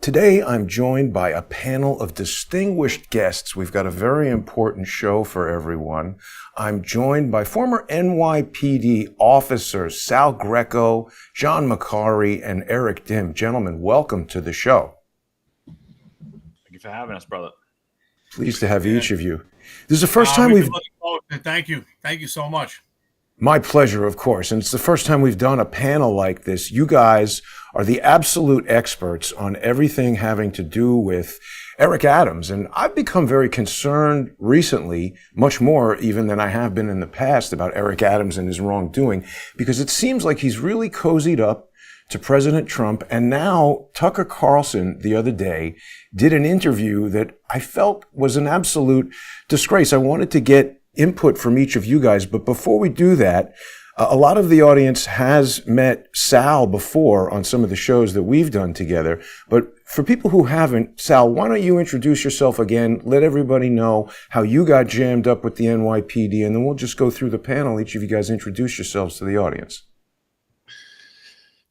Today, I'm joined by a panel of distinguished guests. We've got a very important show for everyone. I'm joined by former NYPD officers Sal Greco, John Macari, and Eric Dim. Gentlemen, welcome to the show. Thank you for having us, brother. Pleased to have each of you. This is the first time we've... Thank you. Thank you so much. My pleasure, of course. And it's the first time we've done a panel like this. You guys are the absolute experts on everything having to do with Eric Adams. And I've become very concerned recently, much more even than I have been in the past, about Eric Adams and his wrongdoing, because it seems like he's really cozied up to President Trump. And now Tucker Carlson the other day did an interview that I felt was an absolute disgrace. I wanted to get input from each of you guys. But before we do that, a lot of the audience has met Sal before on some of the shows that we've done together. But for people who haven't, Sal, why don't you introduce yourself again? Let everybody know how you got jammed up with the NYPD, and then we'll just go through the panel. Each of you guys introduce yourselves to the audience.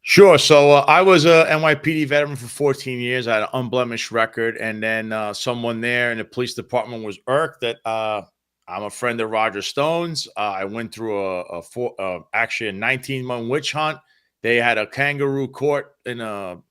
Sure. So I was a NYPD veteran for 14 years. I had an unblemished record. And then someone there in the police department was irked that I'm a friend of Roger Stone's. I went through actually a 19-month witch hunt. They had a kangaroo court in an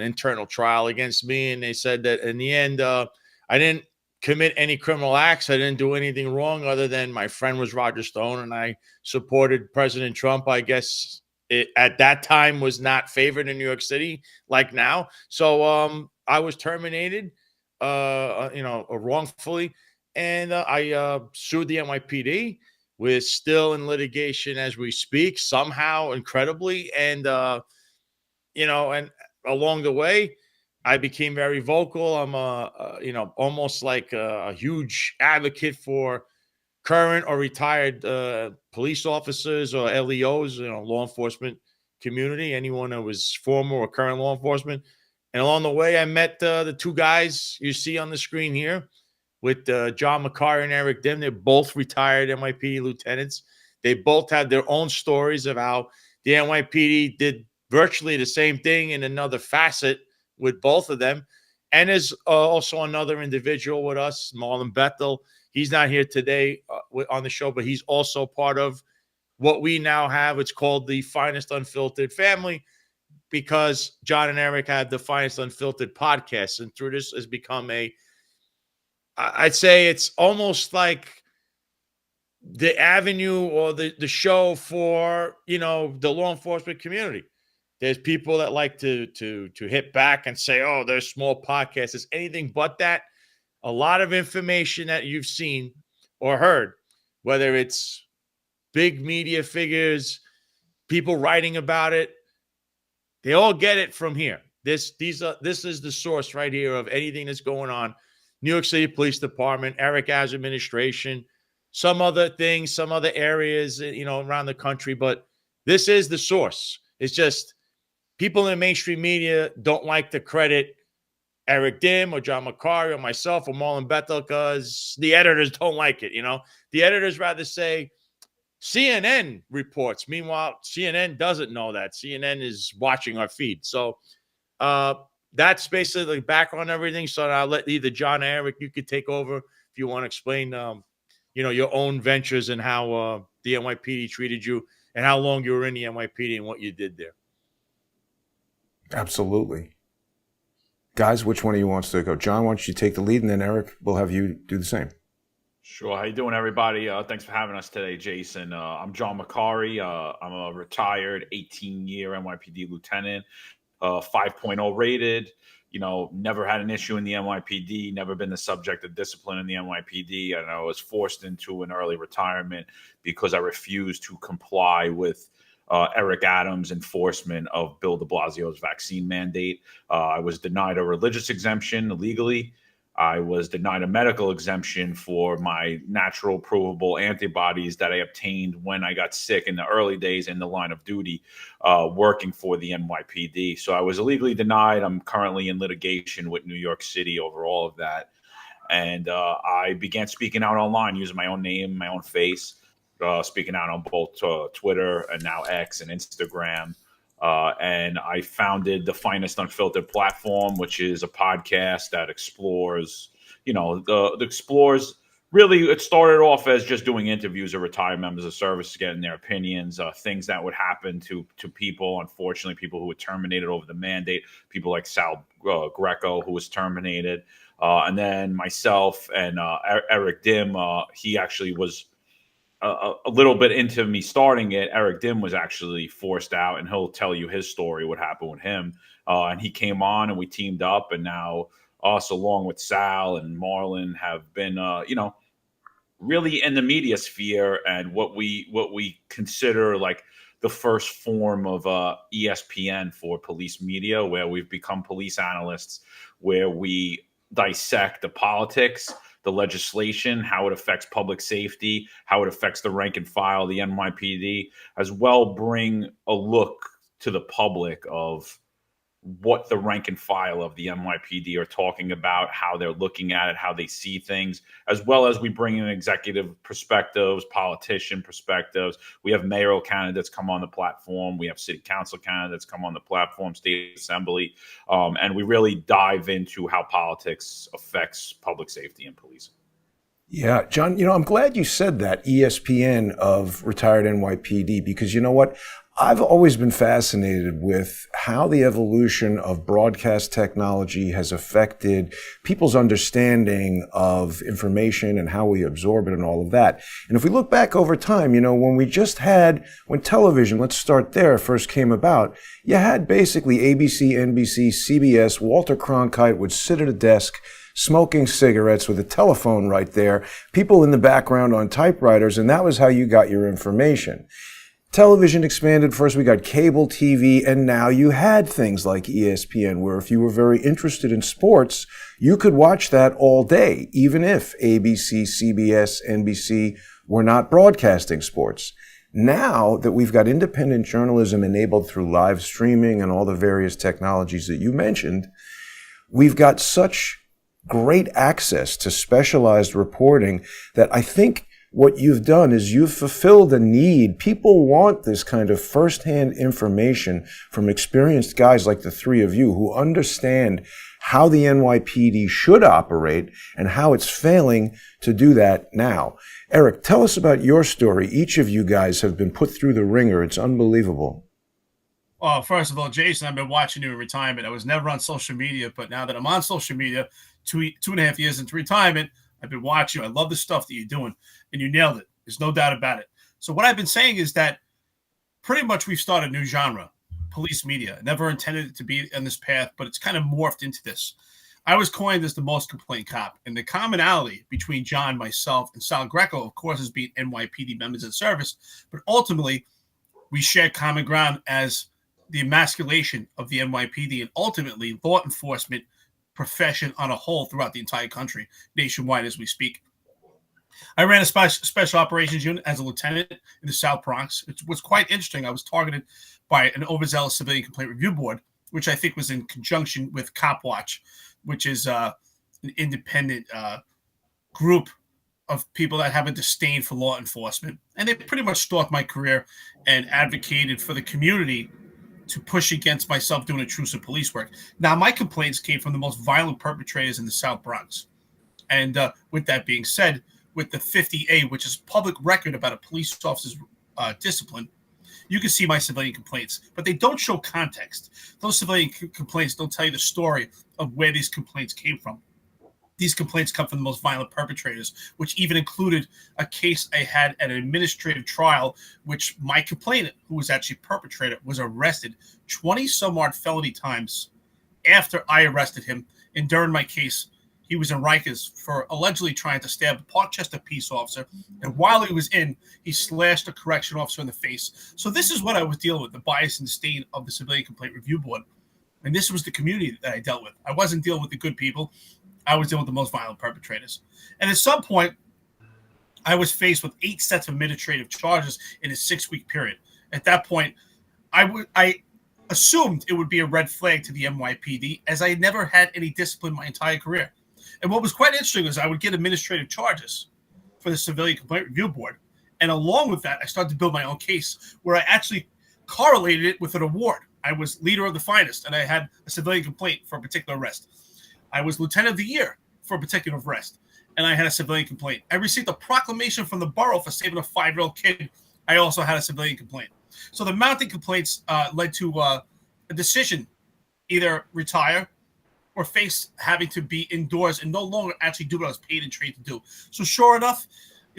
internal trial against me, and they said that in the end, I didn't commit any criminal acts. I didn't do anything wrong other than my friend was Roger Stone, and I supported President Trump. I guess it, at that time, was not favored in New York City like now. So I was terminated, wrongfully. And I sued the NYPD. We're still in litigation as we speak, somehow, incredibly. And, and along the way, I became very vocal. I'm, almost like a huge advocate for current or retired police officers or LEOs, law enforcement community, anyone that was former or current law enforcement. And along the way, I met the two guys you see on the screen here, with John Macari and Eric Dim. They're both retired NYPD lieutenants. They both had their own stories of how the NYPD did virtually the same thing in another facet with both of them. And there's also another individual with us, Marlon Bethel. He's not here today on the show, but he's also part of what we now have. It's called the Finest Unfiltered Family, because John and Eric had the Finest Unfiltered podcast. And through this has become I'd say it's almost like the avenue or the show for, the law enforcement community. There's people that like to hit back and say, oh, there's small podcasts. It's anything but that. A lot of information that you've seen or heard, whether it's big media figures, people writing about it, they all get it from here. This is the source right here of anything that's going on. New York City Police Department, Eric Adams administration, some other things, some other areas, around the country. But this is the source. It's just people in the mainstream media don't like to credit Eric Dim or John Macari or myself or Marlon Bethel because the editors don't like it. The editors rather say CNN reports. Meanwhile, CNN doesn't know that. CNN is watching our feed. So, that's basically the background on everything. So I'll let either John or Eric, you could take over if you want to explain, your own ventures and how the NYPD treated you and how long you were in the NYPD and what you did there. Absolutely. Guys, which one of you wants to go? John, why don't you take the lead, and then Eric, we'll have you do the same. Sure. How you doing, everybody? Thanks for having us today, Jason. I'm John Macari. I'm a retired 18-year NYPD lieutenant. 5.0 rated, never had an issue in the NYPD, never been the subject of discipline in the NYPD. And I was forced into an early retirement because I refused to comply with Eric Adams' enforcement of Bill de Blasio's vaccine mandate. I was denied a religious exemption legally. I was denied a medical exemption for my natural provable antibodies that I obtained when I got sick in the early days in the line of duty, working for the NYPD. So I was illegally denied. I'm currently in litigation with New York City over all of that. And I began speaking out online using my own name, my own face, speaking out on both Twitter and now X and Instagram. And I founded the Finest Unfiltered platform, which is a podcast that explores, the explores. Really, it started off as just doing interviews of retired members of service, getting their opinions, things that would happen to people. Unfortunately, people who were terminated over the mandate, people like Sal Greco, who was terminated, and then myself and Eric Dim. He actually was a little bit into me starting it. Eric Dim was actually forced out, and he'll tell you his story, what happened with him. And he came on, and we teamed up, and now us, along with Sal and Marlon, have been, really in the media sphere and what we consider like the first form of ESPN for police media, where we've become police analysts, where we dissect the politics, the legislation, how it affects public safety, how it affects the rank and file, the NYPD, as well bring a look to the public of what the rank and file of the NYPD are talking about, how they're looking at it, how they see things, as well as we bring in executive perspectives, politician perspectives. We have mayoral candidates come on the platform. We have city council candidates come on the platform, state assembly. And we really dive into how politics affects public safety and policing. Yeah, John, I'm glad you said that, ESPN of retired NYPD, because you know what? I've always been fascinated with how the evolution of broadcast technology has affected people's understanding of information and how we absorb it and all of that. And if we look back over time, when television, let's start there, first came about, you had basically ABC, NBC, CBS, Walter Cronkite would sit at a desk smoking cigarettes with a telephone right there, people in the background on typewriters, and that was how you got your information. Television expanded. First, we got cable TV, and now you had things like ESPN, where if you were very interested in sports, you could watch that all day, even if ABC, CBS, NBC were not broadcasting sports. Now that we've got independent journalism enabled through live streaming and all the various technologies that you mentioned, we've got such great access to specialized reporting that I think what you've done is you've fulfilled a need. People want this kind of firsthand information from experienced guys like the three of you who understand how the NYPD should operate and how it's failing to do that now. Eric, tell us about your story. Each of you guys have been put through the ringer. It's unbelievable. Well, first of all, Jason, I've been watching you in retirement. I was never on social media, but now that I'm on social media, 2.5 years into retirement, I've been watching you. I love the stuff that you're doing, and you nailed it. There's no doubt about it. So what I've been saying is that pretty much we've started a new genre, police media. Never intended it to be on this path, but it's kind of morphed into this. I was coined as the most complaint cop, and the commonality between John, myself, and Sal Greco, of course, is being NYPD members of service, but ultimately we share common ground as the emasculation of the NYPD and ultimately law enforcement profession on a whole throughout the entire country, nationwide as we speak. I ran a special operations unit as a lieutenant in the South Bronx. It was quite interesting. I was targeted by an overzealous civilian complaint review board, which I think was in conjunction with Cop Watch, which is an independent group of people that have a disdain for law enforcement. And they pretty much stalked my career and advocated for the community to push against myself doing intrusive police work. Now, my complaints came from the most violent perpetrators in the South Bronx. And with that being said, with the 50A, which is public record about a police officer's discipline, you can see my civilian complaints, but they don't show context. Those civilian complaints don't tell you the story of where these complaints came from. These complaints come from the most violent perpetrators, which even included a case I had at an administrative trial, which my complainant, who was actually perpetrator, was arrested 20-some-odd felony times after I arrested him. And during my case, he was in Rikers for allegedly trying to stab a Parkchester peace officer. And while he was in, he slashed a correction officer in the face. So this is what I was dealing with, the bias and disdain of the Civilian Complaint Review Board. And this was the community that I dealt with. I wasn't dealing with the good people. I was dealing with the most violent perpetrators. And at some point, I was faced with 8 sets of administrative charges in a 6-week period. At that point, I assumed it would be a red flag to the NYPD, as I had never had any discipline my entire career. And what was quite interesting was I would get administrative charges for the Civilian Complaint Review Board. And along with that, I started to build my own case where I actually correlated it with an award. I was leader of the finest, and I had a civilian complaint for a particular arrest. I was lieutenant of the year for a particular arrest, and I had a civilian complaint. I received a proclamation from the borough for saving a 5-year-old kid. I also had a civilian complaint. So the mounting complaints led to a decision, either retire or face having to be indoors and no longer actually do what I was paid and trained to do. So sure enough,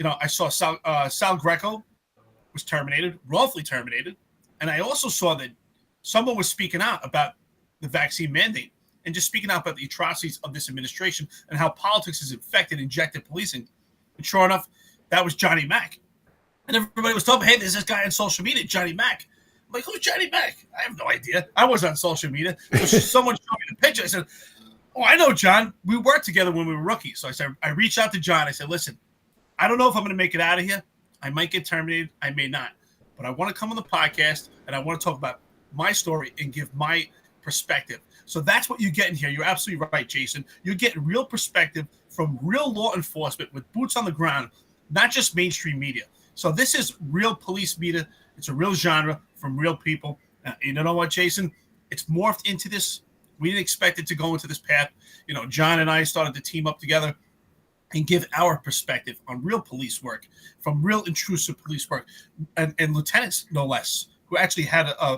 I saw Sal Greco was terminated, wrongfully terminated. And I also saw that someone was speaking out about the vaccine mandate and just speaking out about the atrocities of this administration and how politics has infected, injected policing. And sure enough, that was Johnny Mack. And everybody was talking, hey, there's this guy on social media, Johnny Mack. I'm like, who's Johnny Mack? I have no idea. I was on social media. So someone showed me the picture. I said, oh, I know John. We worked together when we were rookies. So I said, I reached out to John. I said, listen, I don't know if I'm going to make it out of here. I might get terminated. I may not. But I want to come on the podcast, and I want to talk about my story and give my perspective. So that's what you're getting here. You're absolutely right, Jason. You're getting real perspective from real law enforcement with boots on the ground, not just mainstream media. So this is real police media. It's a real genre from real people. You know what, Jason? It's morphed into this. We didn't expect it to go into this path. John and I started to team up together and give our perspective on real police work, from real intrusive police work, and lieutenants, no less, who actually had a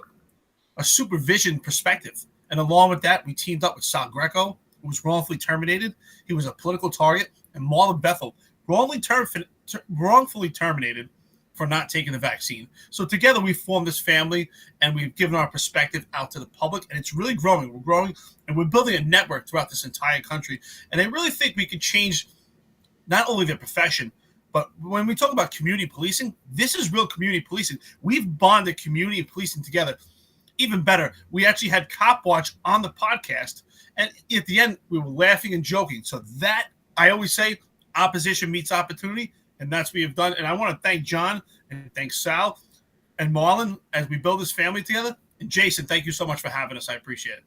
supervision perspective. And along with that, we teamed up with Sal Greco, who was wrongfully terminated. He was a political target. And Marlon Bethel, wrongfully terminated for not taking the vaccine. So together we formed this family, and we've given our perspective out to the public, and it's really growing. We're growing, and we're building a network throughout this entire country. And I really think we could change not only their profession, but when we talk about community policing, this is real community policing. We've bonded community and policing together. Even better, we actually had Cop Watch on the podcast, and at the end, we were laughing and joking. So that, I always say, opposition meets opportunity, and that's what we have done. And I want to thank John and thank Sal and Marlon as we build this family together. And Jason, thank you so much for having us. I appreciate it.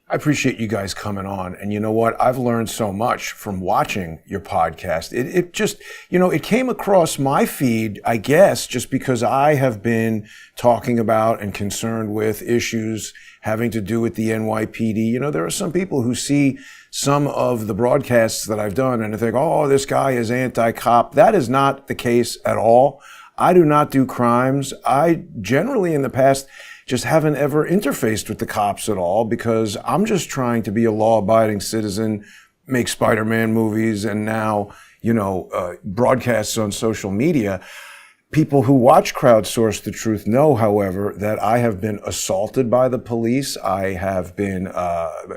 I appreciate you guys coming on. And you know what? I've learned so much from watching your podcast. It just, it came across my feed, I guess, just because I have been talking about and concerned with issues having to do with the NYPD. There are some people who see some of the broadcasts that I've done and they think, oh, this guy is anti-cop. That is not the case at all. I do not do crimes. I generally in the past just haven't ever interfaced with the cops at all because I'm just trying to be a law-abiding citizen, make Spider-Man movies, and now, broadcasts on social media. People who watch Crowdsource the Truth know, however, that I have been assaulted by the police. I have been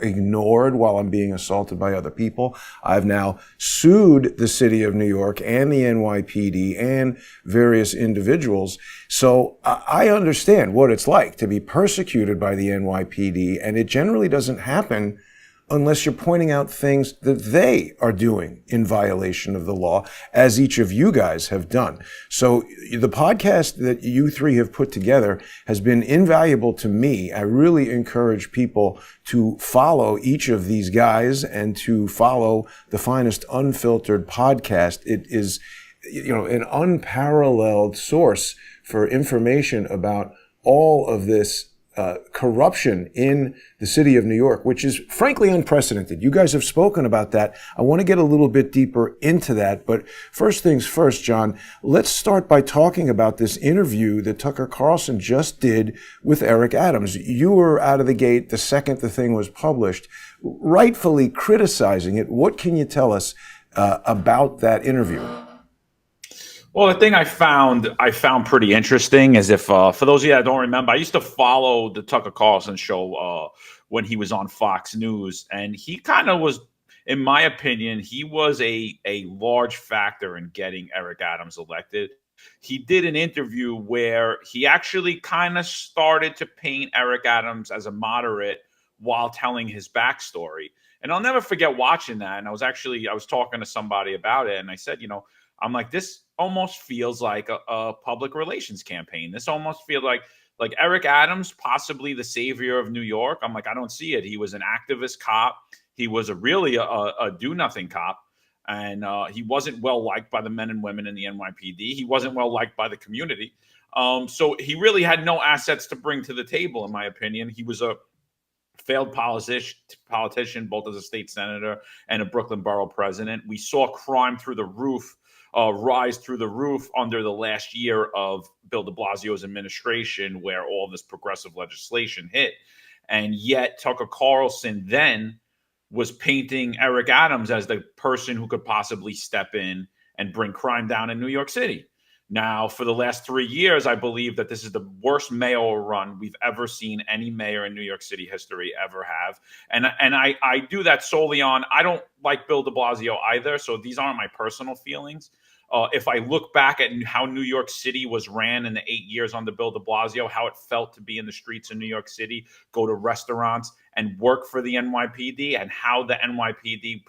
ignored while I'm being assaulted by other people. I've now sued the city of New York and the NYPD and various individuals. So I understand what it's like to be persecuted by the NYPD, and it generally doesn't happen unless you're pointing out things that they are doing in violation of the law, as each of you guys have done. So the podcast that you three have put together has been invaluable to me. I really encourage people to follow each of these guys and to follow the Finest Unfiltered podcast. It is, an unparalleled source for information about all of this corruption in the city of New York, which is frankly unprecedented. You guys have spoken about that. I want to get a little bit deeper into that. But first things first, John, let's start by talking about this interview that Tucker Carlson just did with Eric Adams. You were out of the gate the second the thing was published, rightfully criticizing it. What can you tell us about that interview? Well, the thing I found pretty interesting is if, for those of you that don't remember, I used to follow the Tucker Carlson show when he was on Fox News, and he kind of was, in my opinion, he was a large factor in getting Eric Adams elected. He did an interview where he actually kind of started to paint Eric Adams as a moderate while telling his backstory. And I'll never forget watching that. And I was talking to somebody about it, and I said, I'm like, this almost feels like a public relations campaign. This almost feels like Eric Adams, possibly the savior of New York. I'm like, I don't see it. He was an activist cop. He was really a do-nothing cop. And he wasn't well liked by the men and women in the NYPD. He wasn't well liked by the community. So he really had no assets to bring to the table, in my opinion. He was a failed politician, both as a state senator and a Brooklyn borough president. We saw crime through the roof, rise through the roof under the last year of Bill de Blasio's administration, where all this progressive legislation hit. And yet Tucker Carlson then was painting Eric Adams as the person who could possibly step in and bring crime down in New York City. Now, for the last 3 years, I believe that this is the worst mayoral run we've ever seen any mayor in New York City history ever have. And I do that solely on, I don't like Bill de Blasio either, so these aren't my personal feelings. If I look back at how New York City was ran in the 8 years under Bill de Blasio, how it felt to be in the streets of New York City, go to restaurants and work for the NYPD, and how the NYPD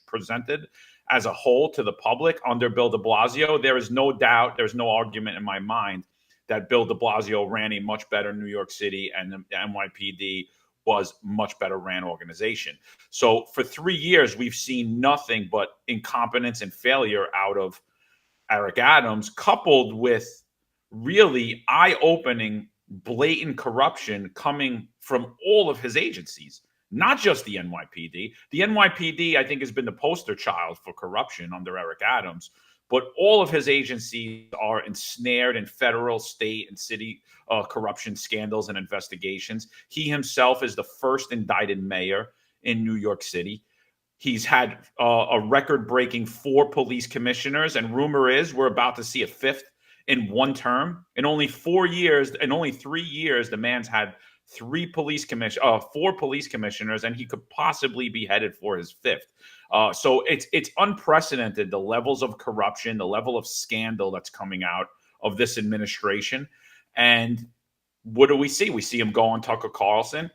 presented as a whole to the public under Bill de Blasio, there is no doubt, there's no argument in my mind that Bill de Blasio ran a much better New York City, and the NYPD was much better ran organization. So for 3 years, we've seen nothing but incompetence and failure out of Eric Adams, coupled with really eye-opening, blatant corruption coming from all of his agencies. Not just the NYPD. The NYPD, I think, has been the poster child for corruption under Eric Adams, but all of his agencies are ensnared in federal, state, and city corruption scandals and investigations. He himself is the first indicted mayor in New York City. He's had a record-breaking 4 police commissioners, and rumor is we're about to see a 5th in one term. In only 4 years, in only 3 years, the man's had 4 police commissioners, and he could possibly be headed for his 5th. So it's unprecedented, the levels of corruption, the level of scandal that's coming out of this administration. And what do we see? We see him go on Tucker Carlson.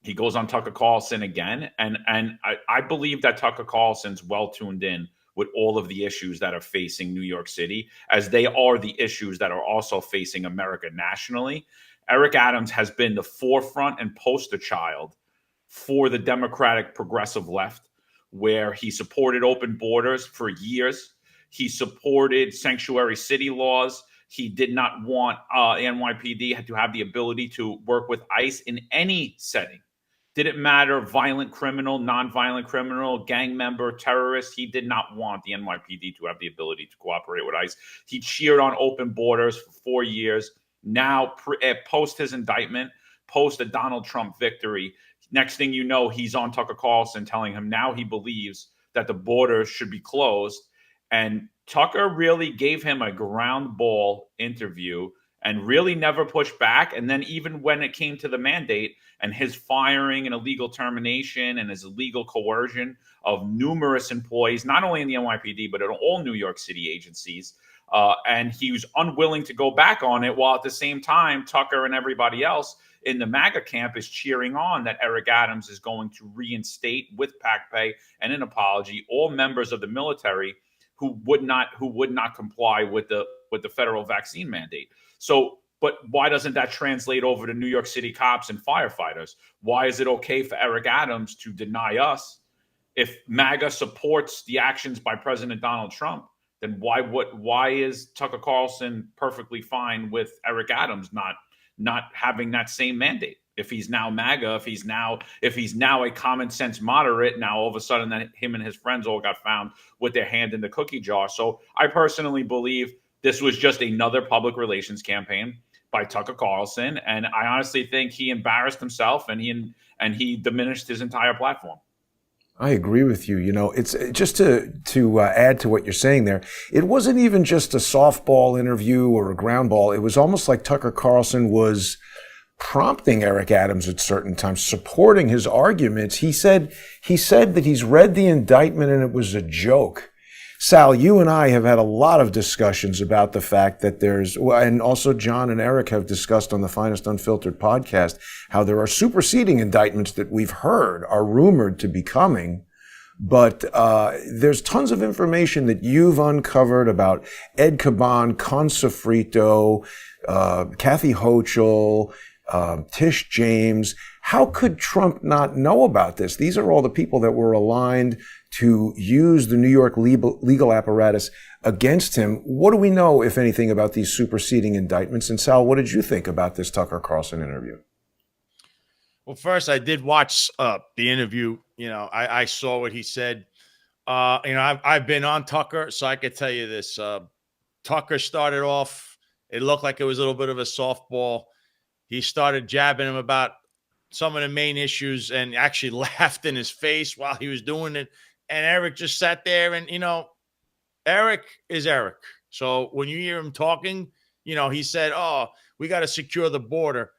He goes on Tucker Carlson again. And I believe that Tucker Carlson's well tuned in with all of the issues that are facing New York City, as they are the issues that are also facing America nationally. Eric Adams has been the forefront and poster child for the Democratic progressive left, where he supported open borders for years. He supported sanctuary city laws. He did not want NYPD to have the ability to work with ICE in any setting. Didn't matter, violent criminal, nonviolent criminal, gang member, terrorist. He did not want the NYPD to have the ability to cooperate with ICE. He cheered on open borders for 4 years. Now, post his indictment, post the Donald Trump victory, next thing you know, he's on Tucker Carlson telling him now he believes that the border should be closed. And Tucker really gave him a ground ball interview and really never pushed back. And then even when it came to the mandate and his firing and illegal termination and his illegal coercion of numerous employees, not only in the NYPD, but in all New York City agencies, and he was unwilling to go back on it, while at the same time, Tucker and everybody else in the MAGA camp is cheering on that Eric Adams is going to reinstate, with PAC pay and an apology, all members of the military who would not comply with the federal vaccine mandate. So, but why doesn't that translate over to New York City cops and firefighters? Why is it okay for Eric Adams to deny us? If MAGA supports the actions by President Donald Trump, then why is Tucker Carlson perfectly fine with Eric Adams not having that same mandate? If he's now MAGA, if he's now a common sense moderate, now all of a sudden that him and his friends all got found with their hand in the cookie jar. So I personally believe this was just another public relations campaign by Tucker Carlson, and I honestly think he embarrassed himself and he diminished his entire platform. I agree with you. You know, it's just to add to what you're saying there. It wasn't even just a softball interview or a ground ball. It was almost like Tucker Carlson was prompting Eric Adams at certain times, supporting his arguments. He said that he's read the indictment and it was a joke. Sal, you and I have had a lot of discussions about the fact that and also John and Eric have discussed on the Finest Unfiltered podcast, how there are superseding indictments that we've heard are rumored to be coming. But there's tons of information that you've uncovered about Ed Caban, Consofrito, Kathy Hochul, Tish James. How could Trump not know about this? These are all the people that were aligned to use the New York legal apparatus against him. What do we know, if anything, about these superseding indictments? And Sal, what did you think about this Tucker Carlson interview? Well, first, I did watch the interview. I saw what he said. I've been on Tucker, so I could tell you this. Tucker started off, it looked like it was a little bit of a softball. He started jabbing him about some of the main issues and actually laughed in his face while he was doing it. And Eric just sat there and, Eric is Eric. So when you hear him talking, he said, oh, we got to secure the border.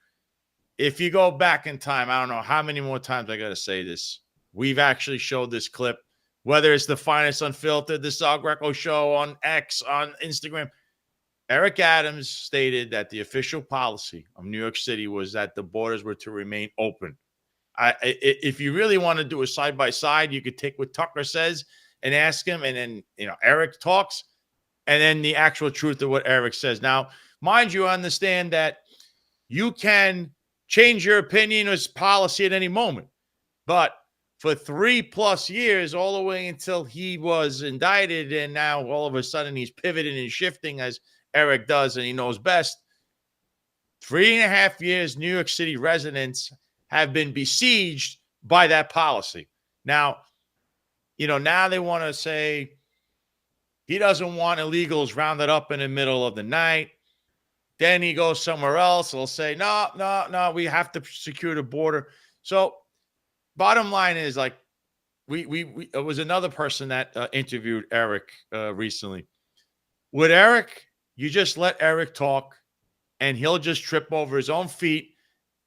If you go back in time, I don't know how many more times I got to say this. We've actually showed this clip, whether it's the Finest Unfiltered, the Sal Greco show on X, on Instagram. Eric Adams stated that the official policy of New York City was that the borders were to remain open. If you really want to do a side-by-side, you could take what Tucker says and ask him, and then, Eric talks, and then the actual truth of what Eric says. Now, mind you, understand that you can change your opinion or policy at any moment, but for 3+ years, all the way until he was indicted, and now all of a sudden he's pivoting and shifting as Eric does, and he knows best. 3.5 years, New York City residents have been besieged by that policy. Now, now they want to say he doesn't want illegals rounded up in the middle of the night. Then he goes somewhere else. They'll say, no, we have to secure the border. So bottom line is, like, it was another person that interviewed Eric recently. With Eric, you just let Eric talk, and he'll just trip over his own feet,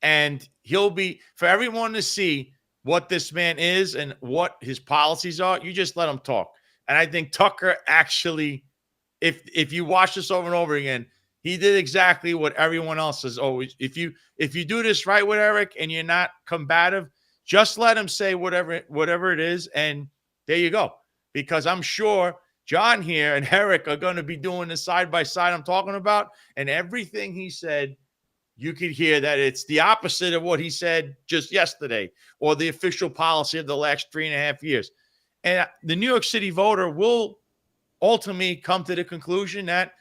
and he'll be, for everyone to see what this man is and what his policies are, you just let him talk. And I think Tucker actually, if you watch this over and over again, he did exactly what everyone else has always. If you do this right with Eric and you're not combative, just let him say whatever it is, and there you go. Because I'm sure John here and Eric are going to be doing the side-by-side I'm talking about, and everything he said, you could hear that it's the opposite of what he said just yesterday or the official policy of the last 3.5 years. And the New York City voter will ultimately come to the conclusion that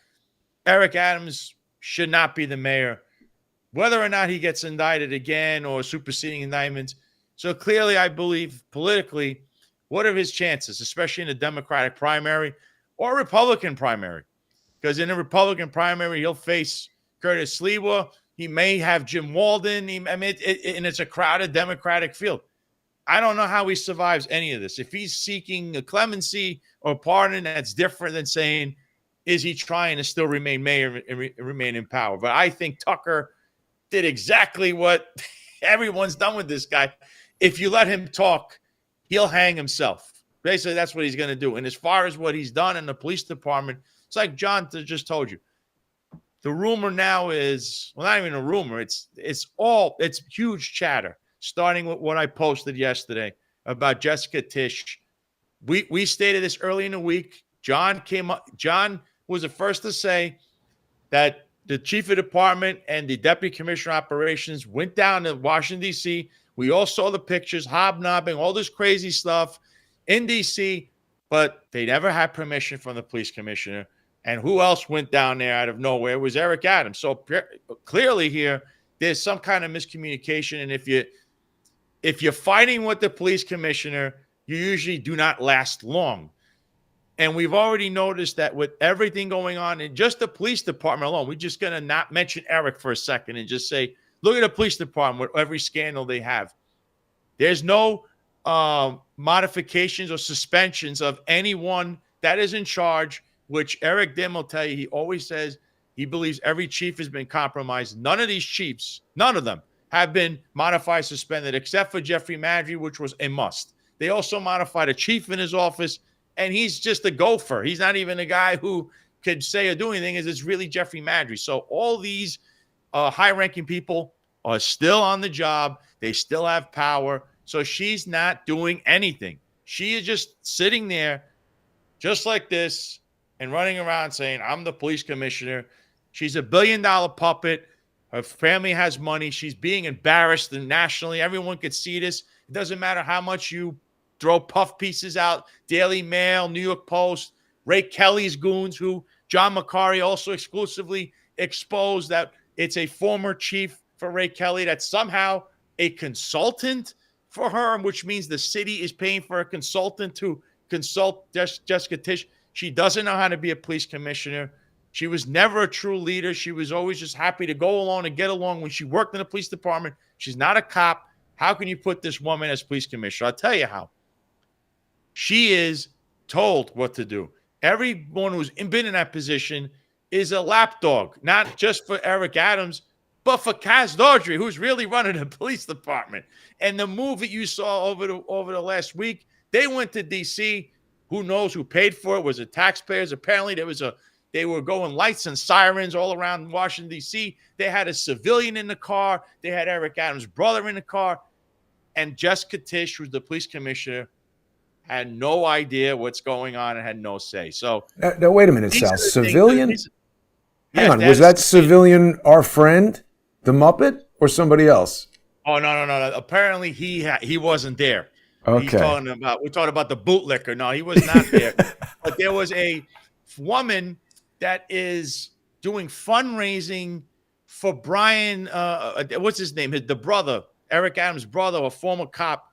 Eric Adams should not be the mayor, whether or not he gets indicted again or superseding indictments. So clearly, I believe politically, what are his chances, especially in a Democratic primary or Republican primary? Because in a Republican primary, he'll face Curtis Sliwa. He may have Jim Walden. And it's a crowded Democratic field. I don't know how he survives any of this. If he's seeking a clemency or pardon, that's different than saying, is he trying to still remain mayor and remain in power? But I think Tucker did exactly what everyone's done with this guy. If you let him talk, he'll hang himself. Basically, that's what he's going to do. And as far as what he's done in the police department, it's like John just told you. The rumor now is, well, not even a rumor. It's huge chatter, starting with what I posted yesterday about Jessica Tisch. We stated this early in the week. John was the first to say that the chief of department and the deputy commissioner of operations went down to Washington, D.C. We all saw the pictures, hobnobbing, all this crazy stuff in D.C., but they never had permission from the police commissioner. And who else went down there out of nowhere? It was Eric Adams. So clearly here, there's some kind of miscommunication. And if you're fighting with the police commissioner, you usually do not last long. And we've already noticed that with everything going on in just the police department alone, we're just going to not mention Eric for a second and just say, look at the police department with every scandal they have. There's no modifications or suspensions of anyone that is in charge, which Eric Dim will tell you. He always says he believes every chief has been compromised. None of these chiefs, none of them, have been modified, suspended, except for Jeffrey Madry, which was a must. They also modified a chief in his office, and he's just a gopher. He's not even a guy who could say or do anything. It's really Jeffrey Madry. So all these high-ranking people are still on the job. They still have power. So she's not doing anything. She is just sitting there just like this and running around saying, I'm the police commissioner. She's $1 billion puppet. Her family has money. She's being embarrassed nationally. Everyone could see this. It doesn't matter how much you throw puff pieces out, Daily Mail, New York Post, Ray Kelly's goons, who John Macari also exclusively exposed that it's a former chief for Ray Kelly that's somehow a consultant for her, which means the city is paying for a consultant to consult Jessica Tisch. She doesn't know how to be a police commissioner. She was never a true leader. She was always just happy to go along and get along when she worked in the police department. She's not a cop. How can you put this woman as police commissioner? I'll tell you how. She is told what to do. Everyone who's been in that position is a lapdog, not just for Eric Adams, but for Kaz Dodry, who's really running the police department. And the move that you saw over the last week, they went to D.C. Who knows who paid for it? Was it taxpayers? Apparently, they were going lights and sirens all around Washington, D.C. They had a civilian in the car. They had Eric Adams' brother in the car. And Jessica Tisch, who's the police commissioner, had no idea what's going on and had no say. So now wait a minute, Sal. Civilian? Hang on. Was that civilian our friend, the Muppet, or somebody else? Oh, no. Apparently, he wasn't there. Okay. We're talking about the bootlicker. No, he was not there. But there was a woman that is doing fundraising for Brian, what's his name? The brother, Eric Adams' brother, a former cop.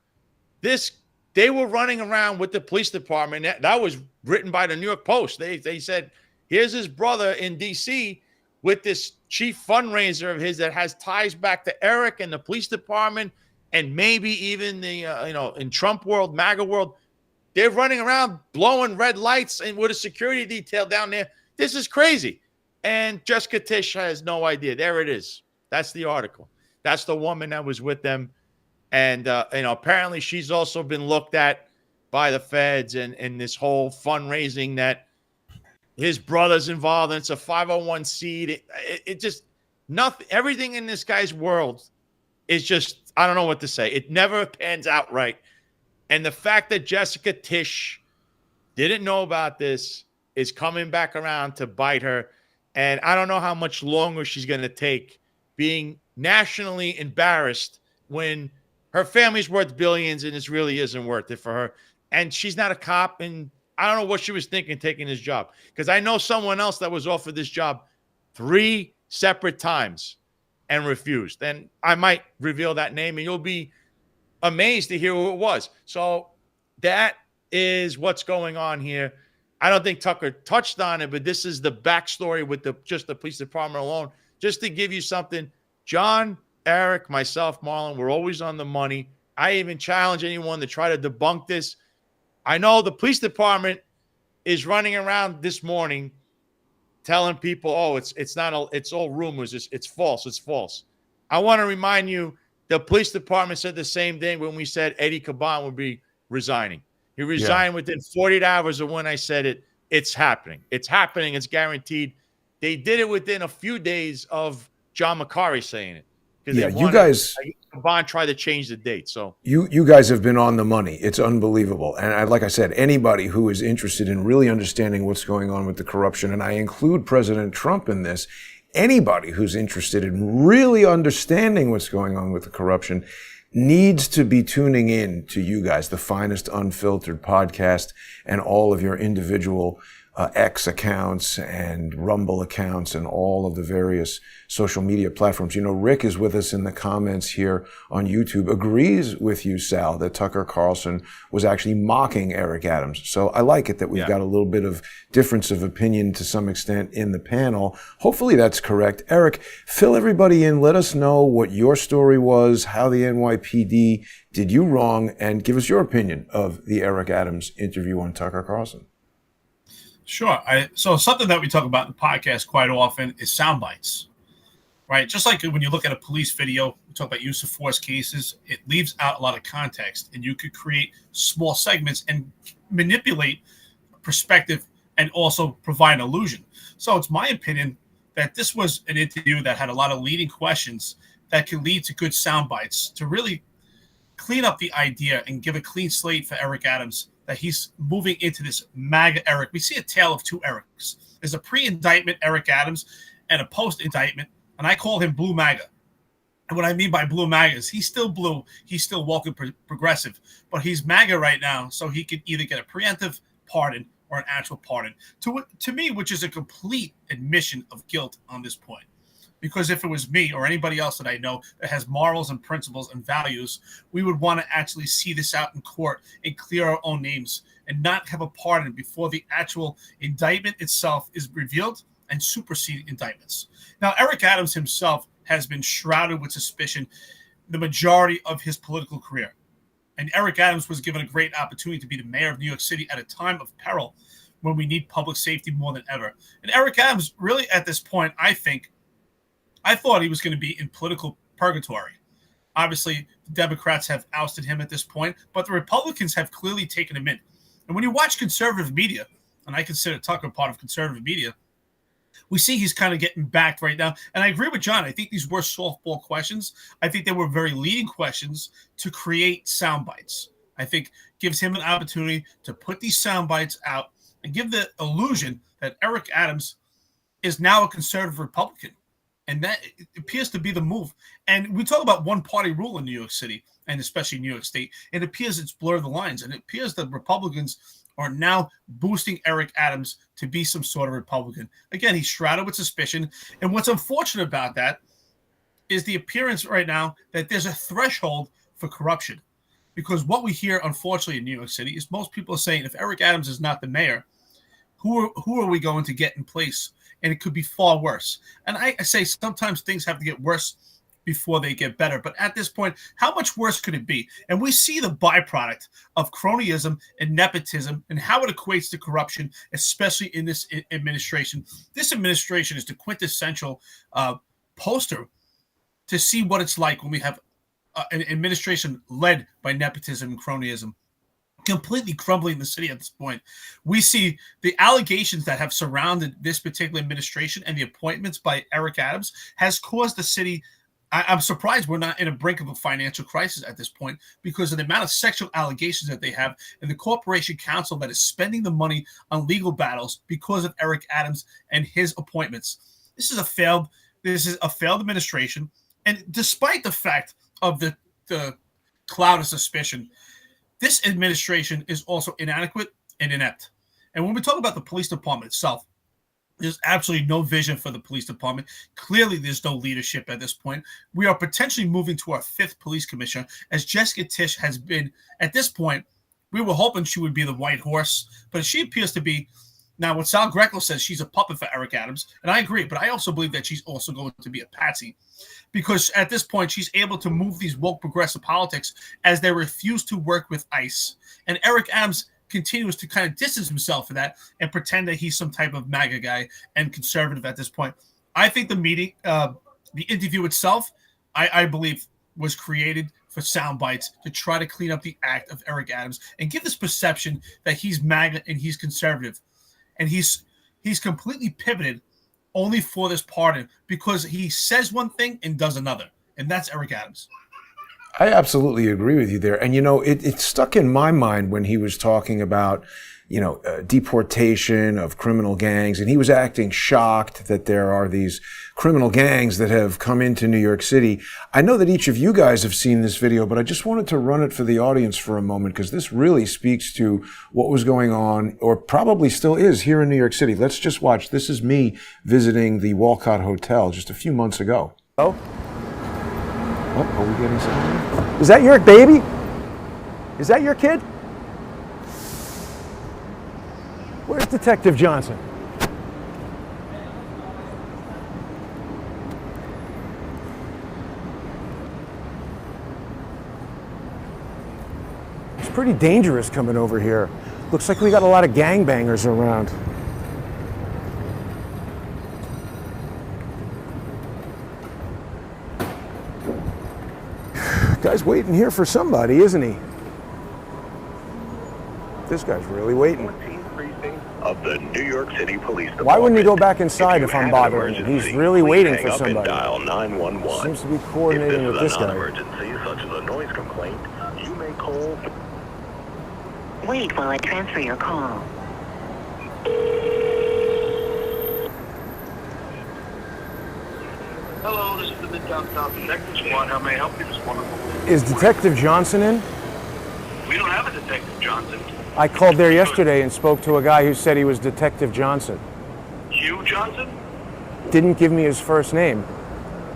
They were running around with the police department. That was written by the New York Post. They said, here's his brother in D.C. with this chief fundraiser of his that has ties back to Eric and the police department and maybe even the, in Trump world, MAGA world. They're running around blowing red lights and with a security detail down there. This is crazy. And Jessica Tisch has no idea. There it is. That's the article. That's the woman that was with them. And, apparently she's also been looked at by the feds and this whole fundraising that his brother's involved in. It's a 501c. It just nothing. Everything in this guy's world is just, I don't know what to say. It never pans out right. And the fact that Jessica Tisch didn't know about this is coming back around to bite her. And I don't know how much longer she's going to take being nationally embarrassed when her family's worth billions and this really isn't worth it for her. And she's not a cop. And I don't know what she was thinking taking this job. Because I know someone else that was offered this job 3 separate times and refused. And I might reveal that name and you'll be amazed to hear who it was. So that is what's going on here. I don't think Tucker touched on it, but this is the backstory with just the police department alone. Just to give you something, John, Eric, myself, Marlon, we're always on the money. I even challenge anyone to try to debunk this. I know the police department is running around this morning telling people, oh, it's all rumors. It's false. It's false. I want to remind you, the police department said the same thing when we said Eddie Caban would be resigning. He resigned within 48 hours of when I said it. It's happening. It's happening. It's guaranteed. They did it within a few days of John Macari saying it. Yeah, you guys. Caban tried to change the date. So you guys have been on the money. It's unbelievable. And like I said, anybody who is interested in really understanding what's going on with the corruption, and I include President Trump in this, anybody who's interested in really understanding what's going on with the corruption needs to be tuning in to you guys, the Finest Unfiltered podcast, and all of your individual X accounts and Rumble accounts and all of the various social media platforms. Rick is with us in the comments here on YouTube, agrees with you, Sal, that Tucker Carlson was actually mocking Eric Adams. So I like it that we've got a little bit of difference of opinion to some extent in the panel. Hopefully that's correct. Eric, fill everybody in. Let us know what your story was, how the NYPD did you wrong, and give us your opinion of the Eric Adams interview on Tucker Carlson. Sure. So something that we talk about in the podcast quite often is sound bites, right? Just like when you look at a police video, we talk about use of force cases, it leaves out a lot of context, and you could create small segments and manipulate perspective and also provide an illusion. So it's my opinion that this was an interview that had a lot of leading questions that can lead to good sound bites to really clean up the idea and give a clean slate for Eric Adams that he's moving into this MAGA Eric. We see a tale of two Erics. There's a pre-indictment Eric Adams and a post-indictment, and I call him Blue MAGA. And what I mean by blue MAGA is he's still blue, he's still woke and progressive, but he's MAGA right now, so he could either get a preemptive pardon or an actual pardon. To me, which is a complete admission of guilt on this point. Because if it was me or anybody else that I know that has morals and principles and values, we would want to actually see this out in court and clear our own names and not have a pardon before the actual indictment itself is revealed and supersede indictments. Now, Eric Adams himself has been shrouded with suspicion the majority of his political career. And Eric Adams was given a great opportunity to be the mayor of New York City at a time of peril when we need public safety more than ever. And Eric Adams, really at this point, I thought he was going to be in political purgatory. Obviously, the Democrats have ousted him at this point, but the Republicans have clearly taken him in. And when you watch conservative media, and I consider Tucker part of conservative media, we see he's kind of getting backed right now. And I agree with John. I think these were softball questions. I think they were very leading questions to create sound bites. I think gives him an opportunity to put these sound bites out and give the illusion that Eric Adams is now a conservative Republican. And that appears to be the move. And we talk about one-party rule in New York City, and especially New York State. It appears it's blurred the lines. And it appears that Republicans are now boosting Eric Adams to be some sort of Republican. Again, he's shrouded with suspicion. And what's unfortunate about that is the appearance right now that there's a threshold for corruption. Because what we hear, unfortunately, in New York City is most people are saying, if Eric Adams is not the mayor, who are we going to get in place? And it could be far worse. And I say sometimes things have to get worse before they get better. But at this point, how much worse could it be? And we see the byproduct of cronyism and nepotism and how it equates to corruption, especially in this administration. This administration is the quintessential poster to see what it's like when we have an administration led by nepotism and cronyism, completely crumbling the city at this point. We see the allegations that have surrounded this particular administration and the appointments by Eric Adams has caused the city. I'm surprised we're not in a brink of a financial crisis at this point because of the amount of sexual allegations that they have and the corporation council that is spending the money on legal battles because of Eric Adams and his appointments. This is a failed administration. And despite the fact of the cloud of suspicion, this administration is also inadequate and inept. And when we talk about the police department itself, there's absolutely no vision for the police department. Clearly, there's no leadership at this point. We are potentially moving to our fifth police commissioner, as Jessica Tisch has been. At this point, we were hoping she would be the white horse, but she appears to be. Now, what Sal Greco says, she's a puppet for Eric Adams, and I agree, but I also believe that she's also going to be a patsy because at this point, she's able to move these woke progressive politics as they refuse to work with ICE. And Eric Adams continues to kind of distance himself from that and pretend that he's some type of MAGA guy and conservative at this point. I think the meeting, the interview itself, I believe was created for sound bites to try to clean up the act of Eric Adams and give this perception that he's MAGA and he's conservative. And he's completely pivoted only for this pardon because he says one thing and does another. And that's Eric Adams. I absolutely agree with you there. And, it stuck in my mind when he was talking about, deportation of criminal gangs. And he was acting shocked that there are these criminal gangs that have come into New York City. I know that each of you guys have seen this video, but I just wanted to run it for the audience for a moment because this really speaks to what was going on or probably still is here in New York City. Let's just watch. This is me visiting the Walcott Hotel just a few months ago. Oh, are we getting something? Is that your baby? Is that your kid? Where's Detective Johnson? It's pretty dangerous coming over here. Looks like we got a lot of gangbangers around. Guy's waiting here for somebody, isn't he? This guy's really waiting. Of the New York City Police Department. Why wouldn't he go back inside if I'm bothering him? He's really waiting for somebody. somebody. Dial 911. Seems to be coordinating with this guy. If this is a non-emergency, such as a noise complaint, you may call. Wait while I transfer your call. Hello, this is the Midtown South Detective Squad. How may I help you this morning? Is Detective Johnson in? We don't have a Detective Johnson. I called there yesterday and spoke to a guy who said he was Detective Johnson. Hugh Johnson? Didn't give me his first name.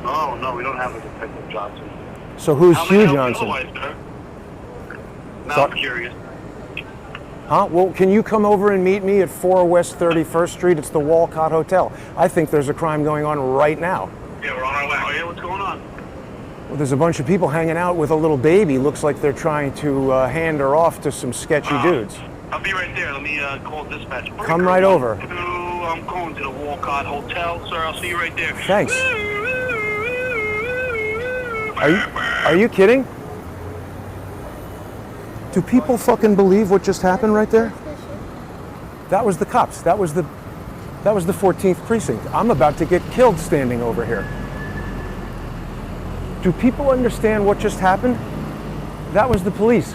Oh, no, we don't have a Detective Johnson. So who's How may I Hugh help you Johnson? otherwise, sir? Now Thought- I'm curious. Huh? Well, can you come over and meet me at 4 West 31st Street? It's the Walcott Hotel. I think there's a crime going on right now. Yeah, we're on our way. Oh, yeah, what's going on? Well, there's a bunch of people hanging out with a little baby. Looks like they're trying to hand her off to some sketchy dudes. I'll be right there. Let me call dispatch. Come right over. I'm going to the Walcott Hotel, sir. I'll see you right there. Thanks. Are you kidding? Do people fucking believe what just happened right there? That was the cops. That was the 14th precinct. I'm about to get killed standing over here. Do people understand what just happened? That was the police.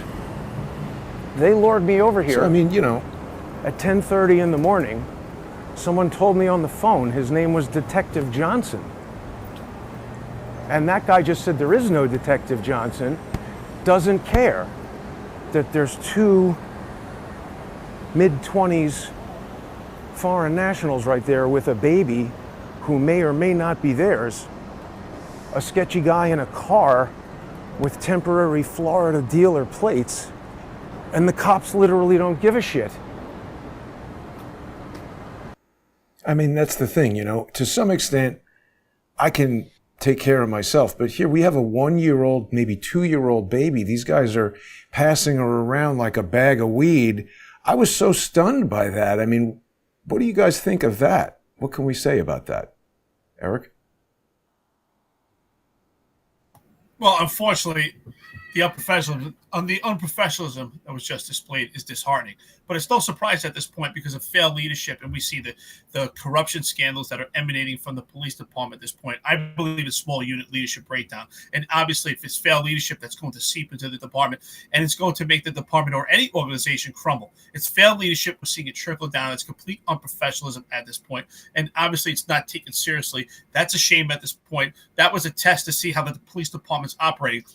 They lured me over here. So, I mean, you know, At 10:30 in the morning, someone told me on the phone his name was Detective Johnson. And that guy just said there is no Detective Johnson, doesn't care that there's two mid-20s foreign nationals right there with a baby who may or may not be theirs, a sketchy guy in a car with temporary Florida dealer plates, and the cops literally don't give a shit. I mean, that's the thing, you know, to some extent, I can take care of myself, but here we have a 1-year-old, maybe 2-year-old baby. These guys are passing her around like a bag of weed. I was so stunned by that. I mean, what do you guys think of that? What can we say about that? Eric? Well, unfortunately, the unprofessionalism that was just displayed is disheartening. But it's no surprise at this point because of failed leadership, and we see the corruption scandals that are emanating from the police department at this point. I believe it's small unit leadership breakdown. And obviously, if it's failed leadership, that's going to seep into the department, and it's going to make the department or any organization crumble. It's failed leadership. We're seeing it trickle down. It's complete unprofessionalism at this point. And obviously, it's not taken seriously. That's a shame at this point. That was a test to see how the police department's operating.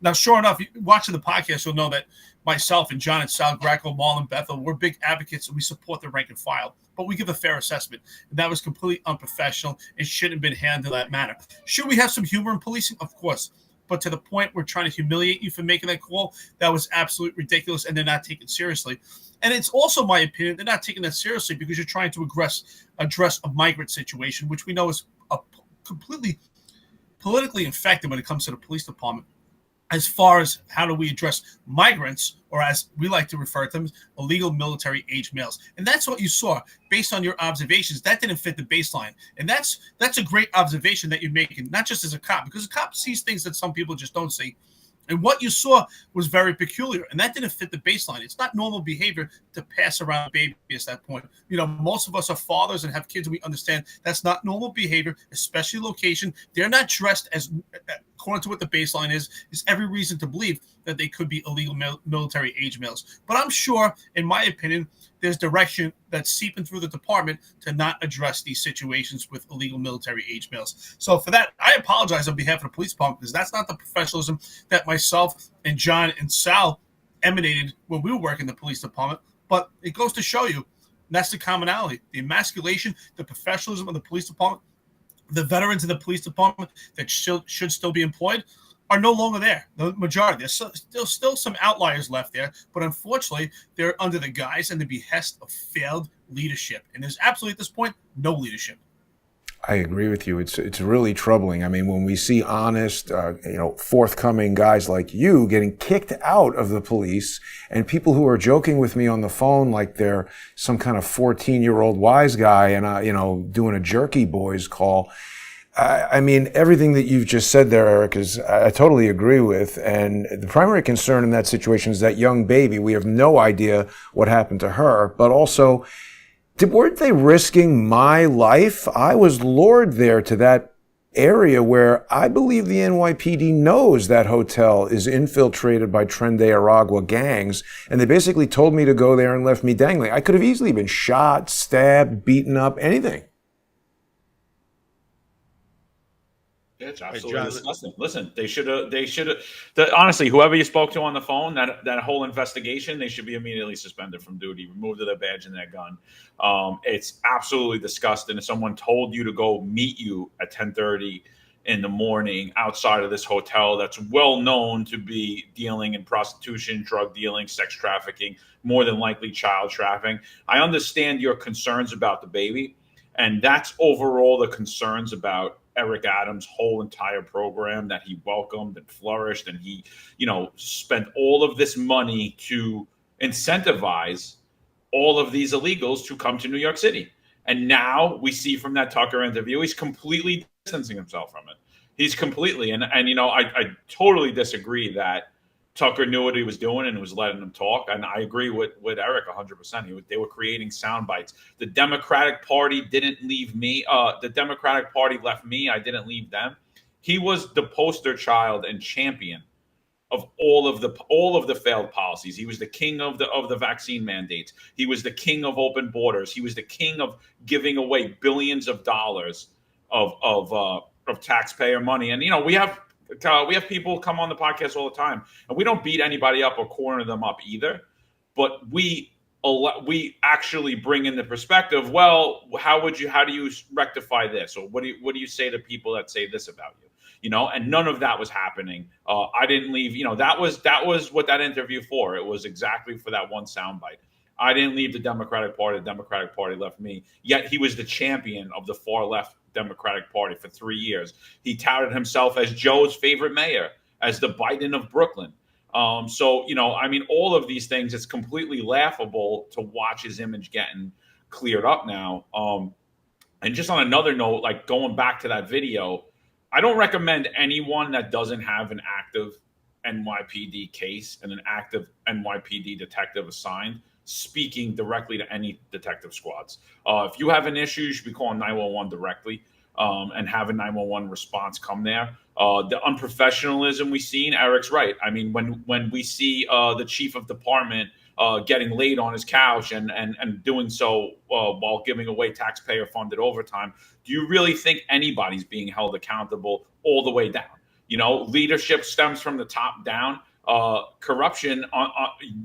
Now, sure enough, watching the podcast, you'll know that myself and John and Sal, Greco, Marlon, Bethel, we're big advocates and we support the rank and file, but we give a fair assessment. And that was completely unprofessional and shouldn't have been handled that manner. Should we have some humor in policing? Of course. But to the point we're trying to humiliate you for making that call, that was absolutely ridiculous, and they're not taken seriously. And it's also my opinion, they're not taking that seriously because you're trying to address a migrant situation, which we know is completely politically infected when it comes to the police department. As far as how do we address migrants, or as we like to refer to them, illegal military age males. And that's what you saw based on your observations. That didn't fit the baseline. And that's a great observation that you're making, not just as a cop, because a cop sees things that some people just don't see. And what you saw was very peculiar, and that didn't fit the baseline. It's not normal behavior to pass around a baby at that point. You know, most of us are fathers and have kids, and we understand that's not normal behavior, especially location. They're not dressed as, according to what the baseline is every reason to believe that they could be illegal military age males. But I'm sure, in my opinion, there's direction that's seeping through the department to not address these situations with illegal military age males. So for that, I apologize on behalf of the police department, because that's not the professionalism that myself and John and Sal emanated when we were working in the police department. But it goes to show you, that's the commonality, the emasculation, the professionalism of the police department. The veterans in the police department that should still be employed are no longer there. The majority. There's still some outliers left there, but unfortunately, they're under the guise and the behest of failed leadership. And there's absolutely, at this point, no leadership. I agree with you. It's really troubling. I mean, when we see honest, forthcoming guys like you getting kicked out of the police, and people who are joking with me on the phone like they're some kind of 14-year-old wise guy and doing a jerky boys call. I mean, everything that you've just said there, Eric, I totally agree with. And the primary concern in that situation is that young baby. We have no idea what happened to her, but also, weren't they risking my life? I was lured there to that area where I believe the NYPD knows that hotel is infiltrated by Tren de Aragua gangs, and they basically told me to go there and left me dangling. I could have easily been shot, stabbed, beaten up, anything. It's Hey, absolutely John, disgusting. Listen, they should have. Honestly, whoever you spoke to on the phone, that whole investigation, they should be immediately suspended from duty, removed their badge and their gun. It's absolutely disgusting. If someone told you to go meet you at 10:30 in the morning outside of this hotel that's well known to be dealing in prostitution, drug dealing, sex trafficking, more than likely child trafficking, I understand your concerns about the baby, and that's overall the concerns about Eric Adams' whole entire program that he welcomed and flourished, and he, spent all of this money to incentivize all of these illegals to come to New York City. And now we see from that Tucker interview, he's completely distancing himself from it. He's completely, and I totally disagree that Tucker knew what he was doing and was letting him talk. And I agree with Eric 100%. They were creating sound bites. The Democratic Party didn't leave me. The Democratic Party left me. I didn't leave them. He was the poster child and champion of all of the failed policies. He was the king of the vaccine mandates. He was the king of open borders. He was the king of giving away billions of dollars of taxpayer money. And we have people come on the podcast all the time, and we don't beat anybody up or corner them up either. But we actually bring in the perspective. Well, how do you rectify this, or what do you say to people that say this about you? And none of that was happening. I didn't leave. That was what that interview for. It was exactly for that one soundbite. I didn't leave the Democratic Party. The Democratic Party left me. Yet he was the champion of the far left Democratic Party for 3 years. He touted himself as Joe's favorite mayor, as the Biden of Brooklyn. All of these things, it's completely laughable to watch his image getting cleared up now. And just on another note, like going back to that video, I don't recommend anyone that doesn't have an active NYPD case and an active NYPD detective assigned speaking directly to any detective squads. If you have an issue, you should be calling 911 directly and have a 911 response come there. The unprofessionalism we've seen, Eric's right. I mean, when we see the chief of department getting laid on his couch and doing so while giving away taxpayer-funded overtime, do you really think anybody's being held accountable all the way down? Leadership stems from the top down. Corruption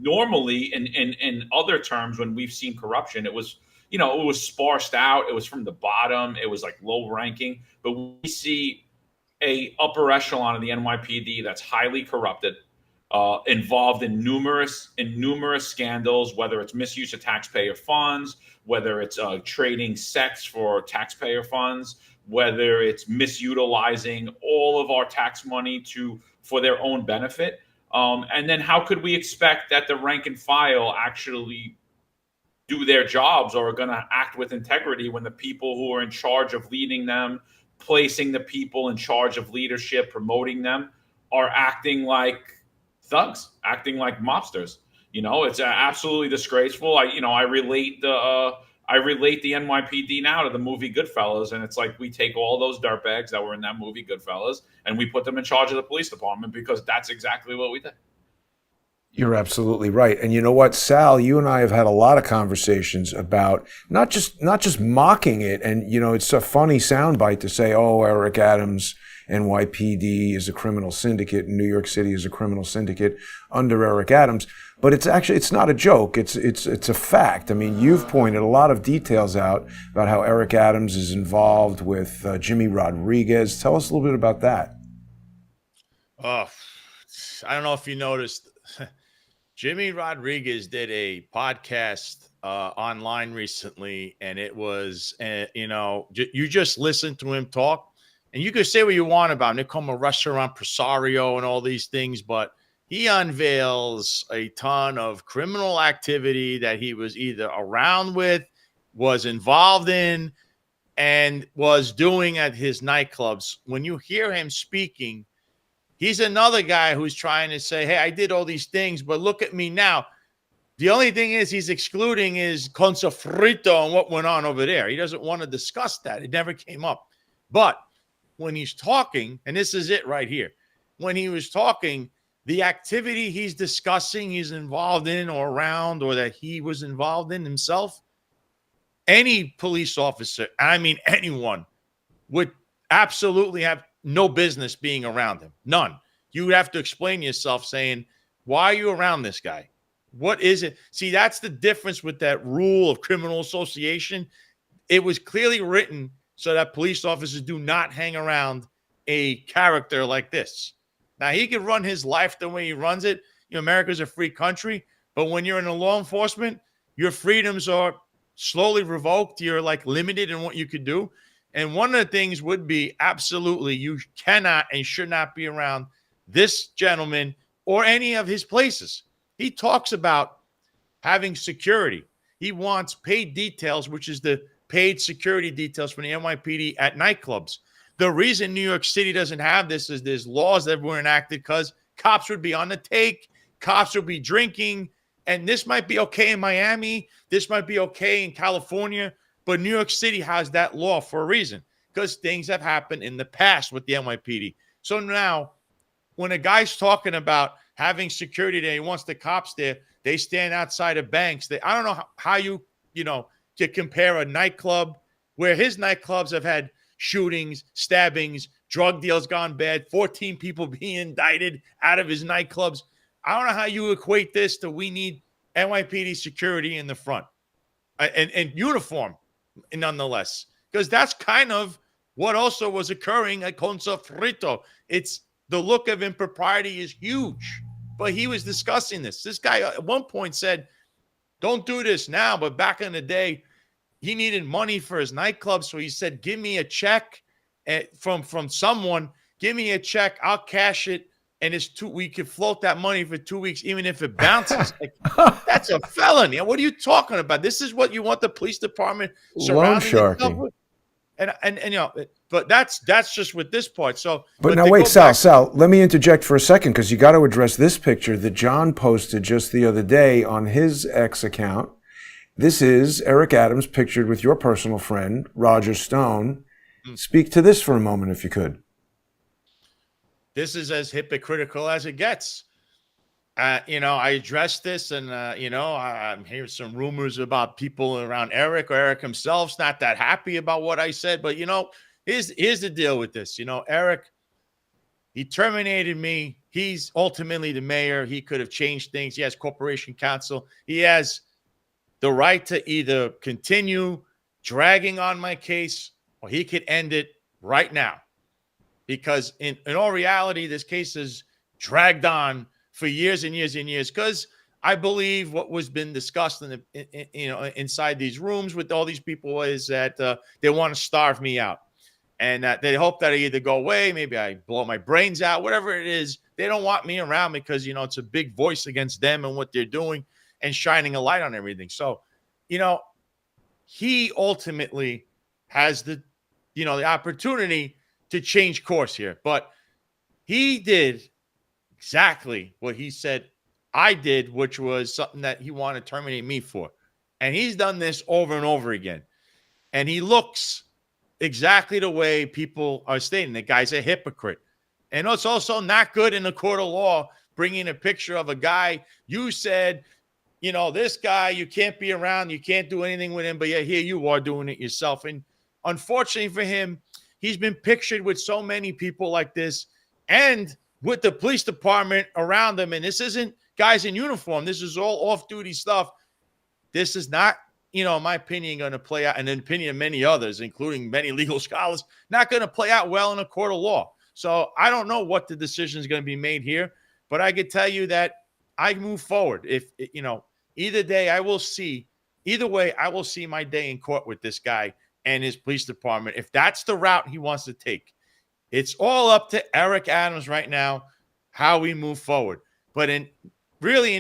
normally in other terms, when we've seen corruption, it was sparsed out. It was from the bottom. It was like low ranking. But we see a upper echelon of the NYPD that's highly corrupted, involved in numerous scandals, whether it's misuse of taxpayer funds, whether it's trading sex for taxpayer funds, whether it's misutilizing all of our tax money for their own benefit. And then how could we expect that the rank and file actually do their jobs or are going to act with integrity when the people who are in charge of leading them, placing the people in charge of leadership, promoting them, are acting like thugs, acting like mobsters? It's absolutely disgraceful. I relate the NYPD now to the movie Goodfellas, and it's like we take all those dirtbags that were in that movie Goodfellas and we put them in charge of the police department because that's exactly what we did. You're absolutely right. And you know what, Sal, you and I have had a lot of conversations about not just mocking it. And, it's a funny soundbite to say, oh, Eric Adams, NYPD is a criminal syndicate, and New York City is a criminal syndicate under Eric Adams. But it's not a joke. It's a fact. I mean, you've pointed a lot of details out about how Eric Adams is involved with Jimmy Rodriguez. Tell us a little bit about that. I don't know if you noticed, Jimmy Rodriguez did a podcast online recently, and it was, you just listen to him talk, and you could say what you want about him. They call him a restaurant presario and all these things, but he unveils a ton of criminal activity that he was either around with, was involved in, and was doing at his nightclubs. When you hear him speaking, he's another guy who's trying to say, hey, I did all these things, but look at me now. The only thing is he's excluding his consofrito and what went on over there. He doesn't want to discuss that. It never came up. But when he's talking, and this is it right here, when he was talking, the activity he's discussing, he's involved in or around, or that he was involved in himself, any police officer, I mean anyone, would absolutely have no business being around him. None. You would have to explain yourself saying, why are you around this guy? What is it? See, that's the difference with that rule of criminal association. It was clearly written so that police officers do not hang around a character like this. Now, he can run his life the way he runs it. America's a free country, but when you're in a law enforcement, your freedoms are slowly revoked. You're like limited in what you could do. And one of the things would be absolutely you cannot and should not be around this gentleman or any of his places. He talks about having security. He wants paid details, which is the paid security details from the NYPD at nightclubs. The reason New York City doesn't have this is there's laws that were enacted because cops would be on the take, cops would be drinking, and this might be okay in Miami, this might be okay in California, but New York City has that law for a reason because things have happened in the past with the NYPD. So now, when a guy's talking about having security there, he wants the cops there, they stand outside of banks. I don't know how you to compare a nightclub where his nightclubs have had shootings, stabbings, drug deals gone bad, 14 people being indicted out of his nightclubs. I don't know how you equate this to we need NYPD security in the front and uniform nonetheless, because that's kind of what also was occurring at Conso Frito. It's the look of impropriety is huge, but he was discussing this. This guy at one point said, don't do this now, but back in the day, he needed money for his nightclub. So he said, give me a check from someone. Give me a check. I'll cash it. And we could float that money for 2 weeks, even if it bounces. Like, that's a felony. What are you talking about? This is what you want the police department surrounding themselves with? And but that's just with this part. So, but now wait, Sal, let me interject for a second because you got to address this picture that John posted just the other day on his X account. This is Eric Adams pictured with your personal friend, Roger Stone. Speak to this for a moment, if you could. This is as hypocritical as it gets. I addressed this and, I'm hearing some rumors about people around Eric or Eric himself's not that happy about what I said. But, here's the deal with this. Eric, he terminated me. He's ultimately the mayor. He could have changed things. He has corporation counsel. He has the right to either continue dragging on my case or he could end it right now. Because in all reality, this case is dragged on for years and years and years. Because I believe what was been discussed inside these rooms with all these people is that they want to starve me out, and they hope that I either go away, maybe I blow my brains out, whatever it is. They don't want me around because it's a big voice against them and what they're doing and shining a light on everything. So, he ultimately has the opportunity to change course here, but he did exactly what he said I did, which was something that he wanted to terminate me for. And he's done this over and over again. And he looks exactly the way people are stating. The guy's a hypocrite. And it's also not good in the court of law, bringing a picture of a guy you said, this guy, you can't be around, you can't do anything with him, but yeah, here you are doing it yourself. And unfortunately for him, he's been pictured with so many people like this and with the police department around him. And this isn't guys in uniform. This is all off-duty stuff. This is not, in my opinion, going to play out, and in the opinion of many others, including many legal scholars, not going to play out well in a court of law. So I don't know what the decision is going to be made here, but I could tell you that I move forward. If, either way, I will see my day in court with this guy and his police department. If that's the route he wants to take, it's all up to Eric Adams right now, how we move forward. But in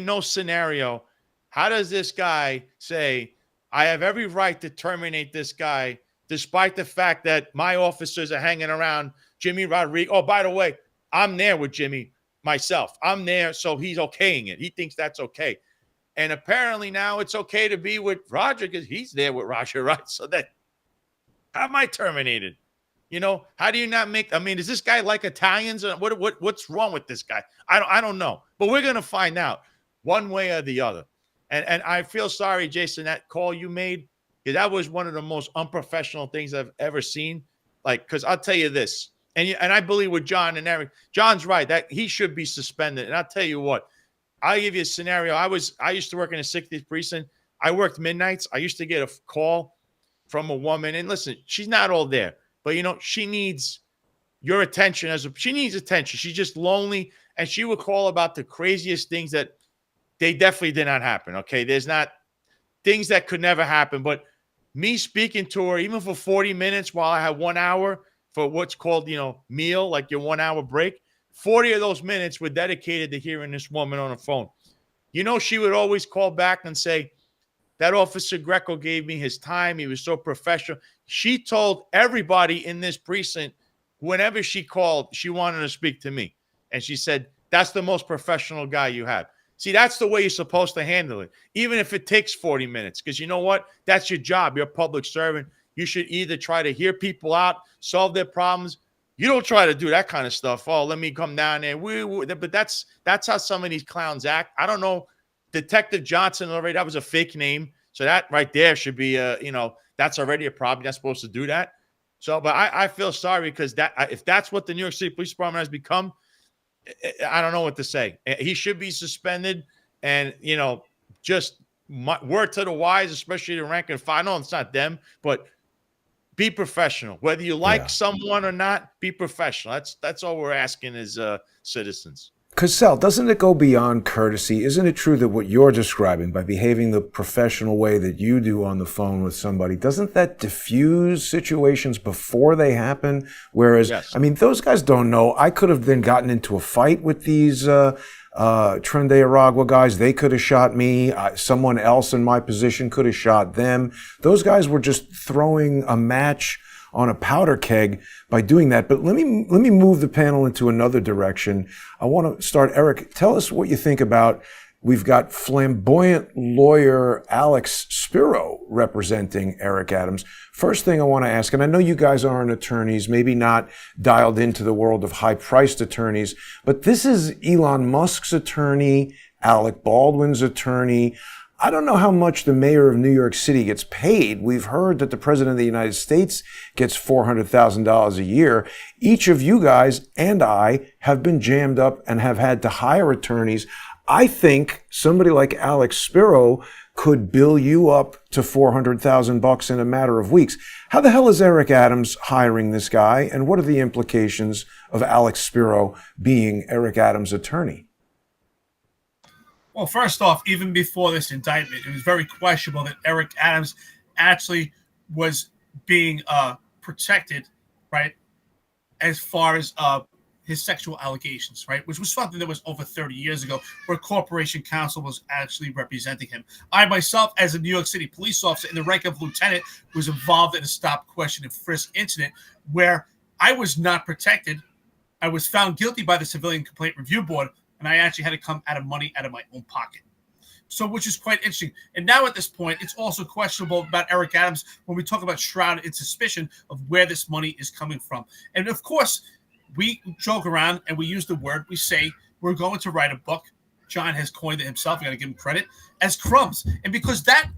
no scenario, how does this guy say, I have every right to terminate this guy, despite the fact that my officers are hanging around Jimmy Rodriguez? Oh, by the way, I'm there with Jimmy myself. I'm there, so he's okaying it. He thinks that's okay. And apparently now it's okay to be with Roger because he's there with Roger, right? So how am I terminated? How do you not make? Is this guy like Italians? What's wrong with this guy? I don't know, but we're gonna find out one way or the other. And I feel sorry, Jason, that call you made, because that was one of the most unprofessional things I've ever seen. Because I'll tell you this, And I believe with John and Eric, John's right that he should be suspended. And I'll tell you what, I'll give you a scenario. I used to work in a 60th precinct. I worked midnights. I used to get a call from a woman, and listen, she's not all there, but she needs your attention she needs attention. She's just lonely, and she would call about the craziest things that they definitely did not happen. Okay, there's not things that could never happen, but me speaking to her even for 40 minutes while I had 1 hour for what's called meal, like your 1 hour break, 40 of those minutes were dedicated to hearing this woman on the phone. She would always call back and say, that Officer Greco gave me his time. He was so professional. She told everybody in this precinct, whenever she called, she wanted to speak to me. And she said, that's the most professional guy you have. See, that's the way you're supposed to handle it, even if it takes 40 minutes. Because you know what? That's your job. You're a public servant. You should either try to hear people out, solve their problems. You don't try to do that kind of stuff. Oh, let me come down there. But that's how some of these clowns act. I don't know. Detective Johnson already, that was a fake name. So that right there should be that's already a problem. You're not supposed to do that. So, but I feel sorry because if that's what the New York City Police Department has become, I don't know what to say. He should be suspended, and just word to the wise, especially the rank and file. I know it's not them, but be professional. Whether you like someone or not, be professional. That's all we're asking as citizens. Because, Sal, doesn't it go beyond courtesy? Isn't it true that what you're describing, by behaving the professional way that you do on the phone with somebody, doesn't that diffuse situations before they happen? Whereas, yes. I mean, those guys don't know. I could have then gotten into a fight with these Tren de Aragua guys. They could have shot me. Someone else in my position could have shot them. Those guys were just throwing a match on a powder keg by doing that. But let me move the panel into another direction. I want to start, Eric, tell us what you think about, we've got flamboyant lawyer Alex Spiro representing Eric Adams. First thing I want to ask, and I know you guys aren't attorneys, maybe not dialed into the world of high-priced attorneys, but this is Elon Musk's attorney, Alec Baldwin's attorney. I don't know how much the mayor of New York City gets paid. We've heard that the president of the United States gets $400,000 a year. Each of you guys and I have been jammed up and have had to hire attorneys. I think somebody like Alex Spiro could bill you up to $400,000 in a matter of weeks. How the hell is Eric Adams hiring this guy, and what are the implications of Alex Spiro being Eric Adams' attorney? Well, first off, even before this indictment, it was very questionable that Eric Adams actually was being protected, right, as far as his sexual allegations, right, which was something that was over 30 years ago, where Corporation Counsel was actually representing him. I myself, as a New York City police officer in the rank of lieutenant, was involved in a stop, question, and frisk incident where I was not protected. I was found guilty by the Civilian Complaint Review Board, and I actually had to come out of money out of my own pocket. So, which is quite interesting. And now at this point, it's also questionable about Eric Adams when we talk about shrouded in suspicion of where this money is coming from. And of course, we joke around and we use the word, we say, we're going to write a book. John has coined it himself. You got to give him credit, as crumbs. And because that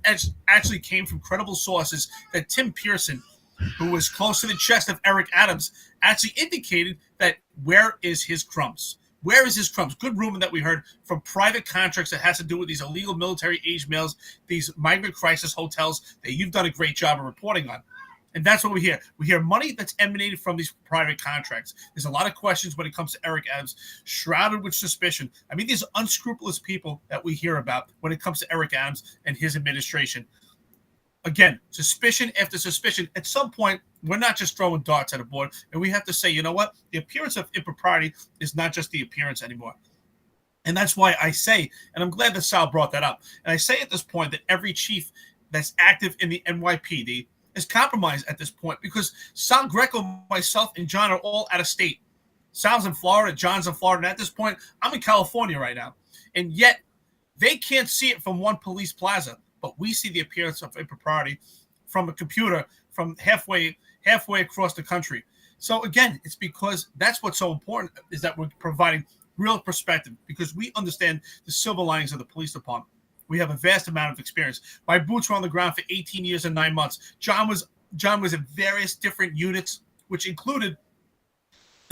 actually came from credible sources, that Tim Pearson, who was close to the chest of Eric Adams, actually indicated that where is his crumbs? Where is his crumbs? Good rumor that we heard from private contracts that has to do with these illegal military-age males, these migrant crisis hotels that you've done a great job of reporting on. And that's what we hear. We hear money that's emanated from these private contracts. There's a lot of questions when it comes to Eric Adams, shrouded with suspicion. I mean, these are unscrupulous people that we hear about when it comes to Eric Adams and his administration. Again, suspicion after suspicion. At some point, we're not just throwing darts at a board, and we have to say, you know what? The appearance of impropriety is not just the appearance anymore. And that's why I say, and I'm glad that Sal brought that up, and I say at this point that every chief that's active in the NYPD is compromised at this point because Sal, Greco, myself, and John are all out of state. Sal's in Florida, John's in Florida, and at this point, I'm in California right now. And yet, they can't see it from one police plaza, but we see the appearance of impropriety from a computer from halfway across the country. So again, it's because that's what's so important, is that we're providing real perspective, because we understand the silver linings of the police department. We have a vast amount of experience. My boots were on the ground for 18 years and 9 months. John was in various different units, which included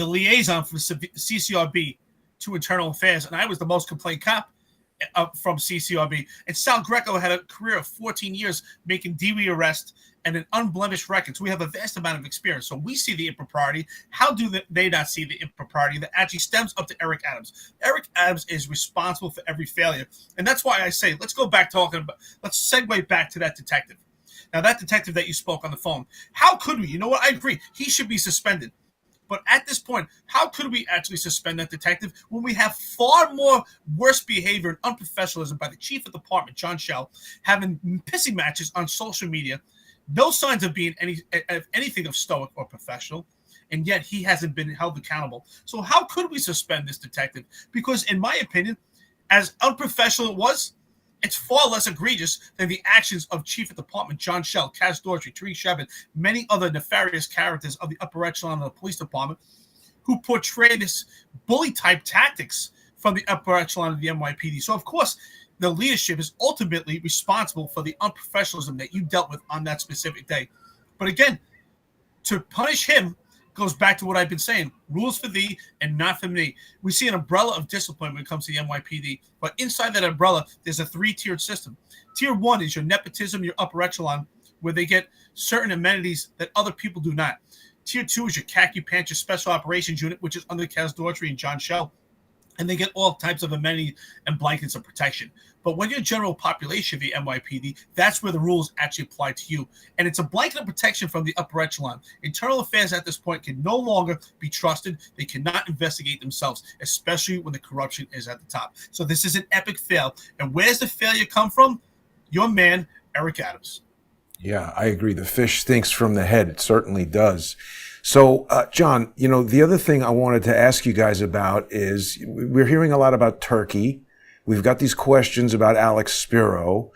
the liaison from CCRB to Internal Affairs, and I was the most complained cop from CCRB. And Sal Greco had a career of 14 years making DWI arrests and an unblemished record. So we have a vast amount of experience. So we see the impropriety. How do they not see the impropriety that actually stems up to Eric Adams? Eric Adams is responsible for every failure. And that's why I say, let's segue back to that detective. Now, that detective that you spoke on the phone, how could we? You know what? I agree. He should be suspended. But at this point, how could we actually suspend that detective when we have far more worse behavior and unprofessionalism by the chief of department, John Schell, having pissing matches on social media, no signs of being anything of stoic or professional, and yet he hasn't been held accountable. So how could we suspend this detective? Because in my opinion, as unprofessional it was, it's far less egregious than the actions of Chief of Department John Schell, Kaz Daughtry, Tariq Shevin, many other nefarious characters of the upper echelon of the police department who portray this bully-type tactics from the upper echelon of the NYPD. So, of course, the leadership is ultimately responsible for the unprofessionalism that you dealt with on that specific day. But again, to punish him goes back to what I've been saying. Rules for thee and not for me. We see an umbrella of discipline when it comes to the NYPD. But inside that umbrella, there's a three-tiered system. Tier 1 is your nepotism, your upper echelon, where they get certain amenities that other people do not. Tier 2 is your khaki pants, your special operations unit, which is under Kaz Daughtry and John Schell. And they get all types of amenities and blankets of protection. But when you're general population of the NYPD, that's where the rules actually apply to you. And it's a blanket of protection from the upper echelon. Internal affairs at this point can no longer be trusted. They cannot investigate themselves, especially when the corruption is at the top. So this is an epic fail. And where's the failure come from? Your man, Eric Adams. Yeah, I agree. The fish stinks from the head. It certainly does. So, John, the other thing I wanted to ask you guys about is we're hearing a lot about Turkey. We've got these questions about Alex Spiro.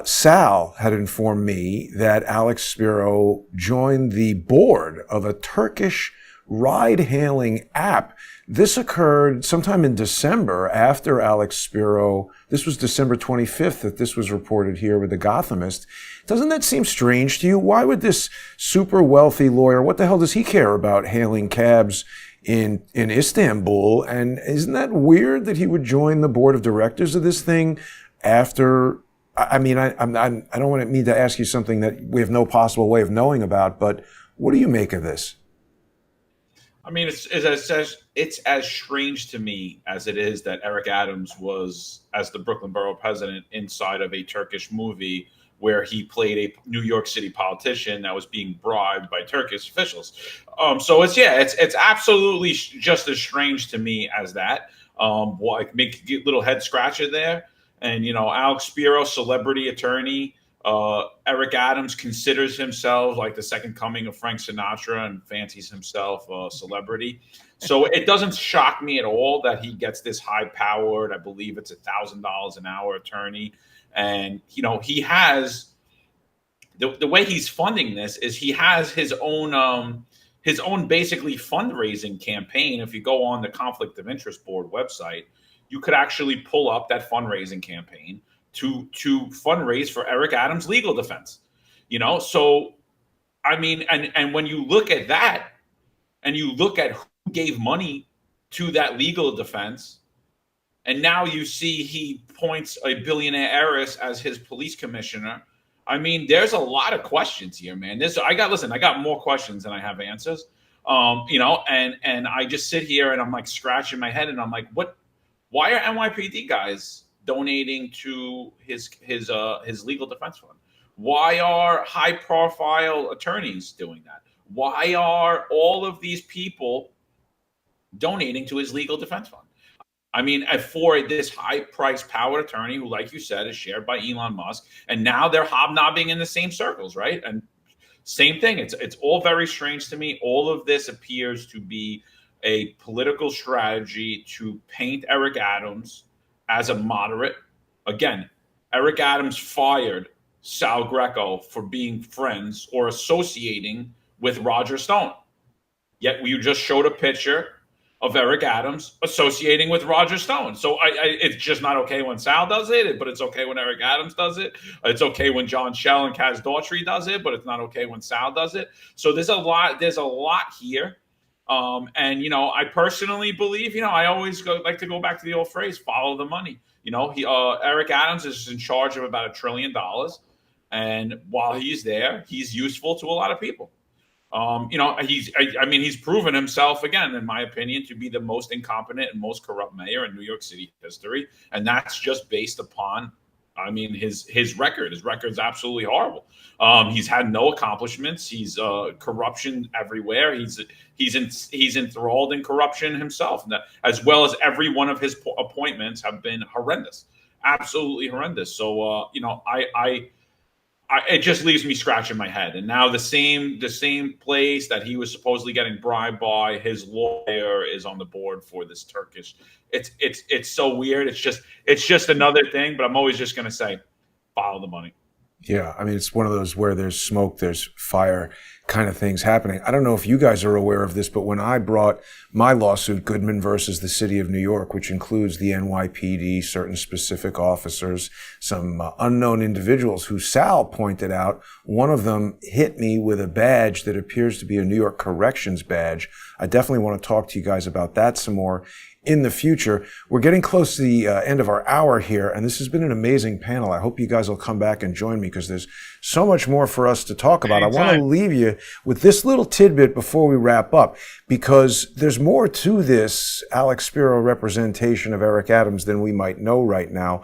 Sal had informed me that Alex Spiro joined the board of a Turkish ride-hailing app. This occurred sometime in December after Alex Spiro. This was December 25th that this was reported here with the Gothamist. Doesn't that seem strange to you? Why would this super wealthy lawyer, what the hell does he care about hailing cabs in Istanbul? And isn't that weird that he would join the board of directors of this thing after? I mean, I don't mean to ask you something that we have no possible way of knowing about, but what do you make of this? I mean, it's as strange to me as it is that Eric Adams was, as the Brooklyn Borough president, inside of a Turkish movie where he played a New York City politician that was being bribed by Turkish officials. So it's absolutely just as strange to me as that. Make a little head scratcher there. And Alex Spiro, celebrity attorney. Eric Adams considers himself like the second coming of Frank Sinatra and fancies himself a celebrity. So it doesn't shock me at all that he gets this high-powered, I believe it's $1,000 an hour attorney. And, he has the way he's funding this is he has his own basically fundraising campaign. If you go on the Conflict of Interest Board website, you could actually pull up that fundraising campaign to fundraise for Eric Adams' legal defense. So I mean, and when you look at that and you look at who gave money to that legal defense, and now you see he points a billionaire heiress as his police commissioner. I mean, there's a lot of questions here, man. I got more questions than I have answers. And I just sit here and I'm like scratching my head and I'm like, why are NYPD guys donating to his legal defense fund? Why are high profile attorneys doing that? Why are all of these people donating to his legal defense fund? I mean, for this high-priced powered attorney who, like you said, is shared by Elon Musk, and now they're hobnobbing in the same circles, right? And same thing. It's all very strange to me. All of this appears to be a political strategy to paint Eric Adams as a moderate. Again, Eric Adams fired Sal Greco for being friends or associating with Roger Stone. Yet you just showed a picture of Eric Adams associating with Roger Stone. So it's just not okay when Sal does it, but it's okay when Eric Adams does it. It's okay when John Schell and Kaz Daughtry does it, but it's not okay when Sal does it. So there's a lot here. And I personally believe, I always like to go back to the old phrase, follow the money. Eric Adams is in charge of about $1 trillion, and while he's there, he's useful to a lot of people. He's proven himself again, in my opinion, to be the most incompetent and most corrupt mayor in New York City history, and that's just based upon, his record. His record's absolutely horrible. He's had no accomplishments. He's corruption everywhere. He's enthralled in corruption himself, as well as every one of his appointments have been horrendous, absolutely horrendous. So it just leaves me scratching my head. And now the same place that he was supposedly getting bribed by, his lawyer is on the board for this Turkish. It's so weird. It's just another thing. But I'm always just going to say, follow the money. Yeah, it's one of those where there's smoke, there's fire kind of things happening. I don't know if you guys are aware of this, but when I brought my lawsuit, Goodman versus the City of New York, which includes the NYPD, certain specific officers, some unknown individuals who Sal pointed out, one of them hit me with a badge that appears to be a New York Corrections badge. I definitely want to talk to you guys about that some more in the future. We're getting close to the end of our hour here, and this has been an amazing panel. I hope you guys will come back and join me because there's so much more for us to talk about. Anytime. I want to leave you with this little tidbit before we wrap up, because there's more to this Alex Spiro representation of Eric Adams than we might know right now.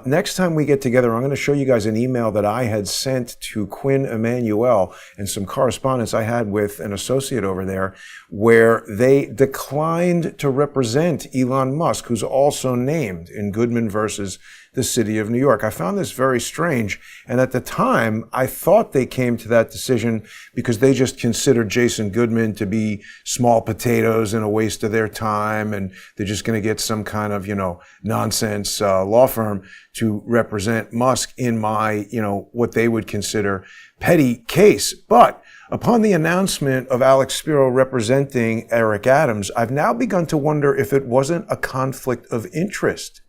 Next time we get together, I'm going to show you guys an email that I had sent to Quinn Emanuel and some correspondence I had with an associate over there, where they declined to represent Elon Musk, who's also named in Goodman versus the City of New York. I found this very strange. And at the time, I thought they came to that decision because they just considered Jason Goodman to be small potatoes and a waste of their time. And they're just going to get some kind of, nonsense law firm to represent Musk in my, what they would consider petty case. But upon the announcement of Alex Spiro representing Eric Adams, I've now begun to wonder if it wasn't a conflict of interest,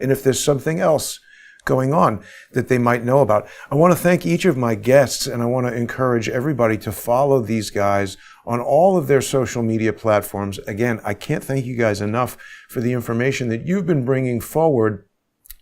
and if there's something else going on that they might know about. I want to thank each of my guests, and I want to encourage everybody to follow these guys on all of their social media platforms. Again, I can't thank you guys enough for the information that you've been bringing forward.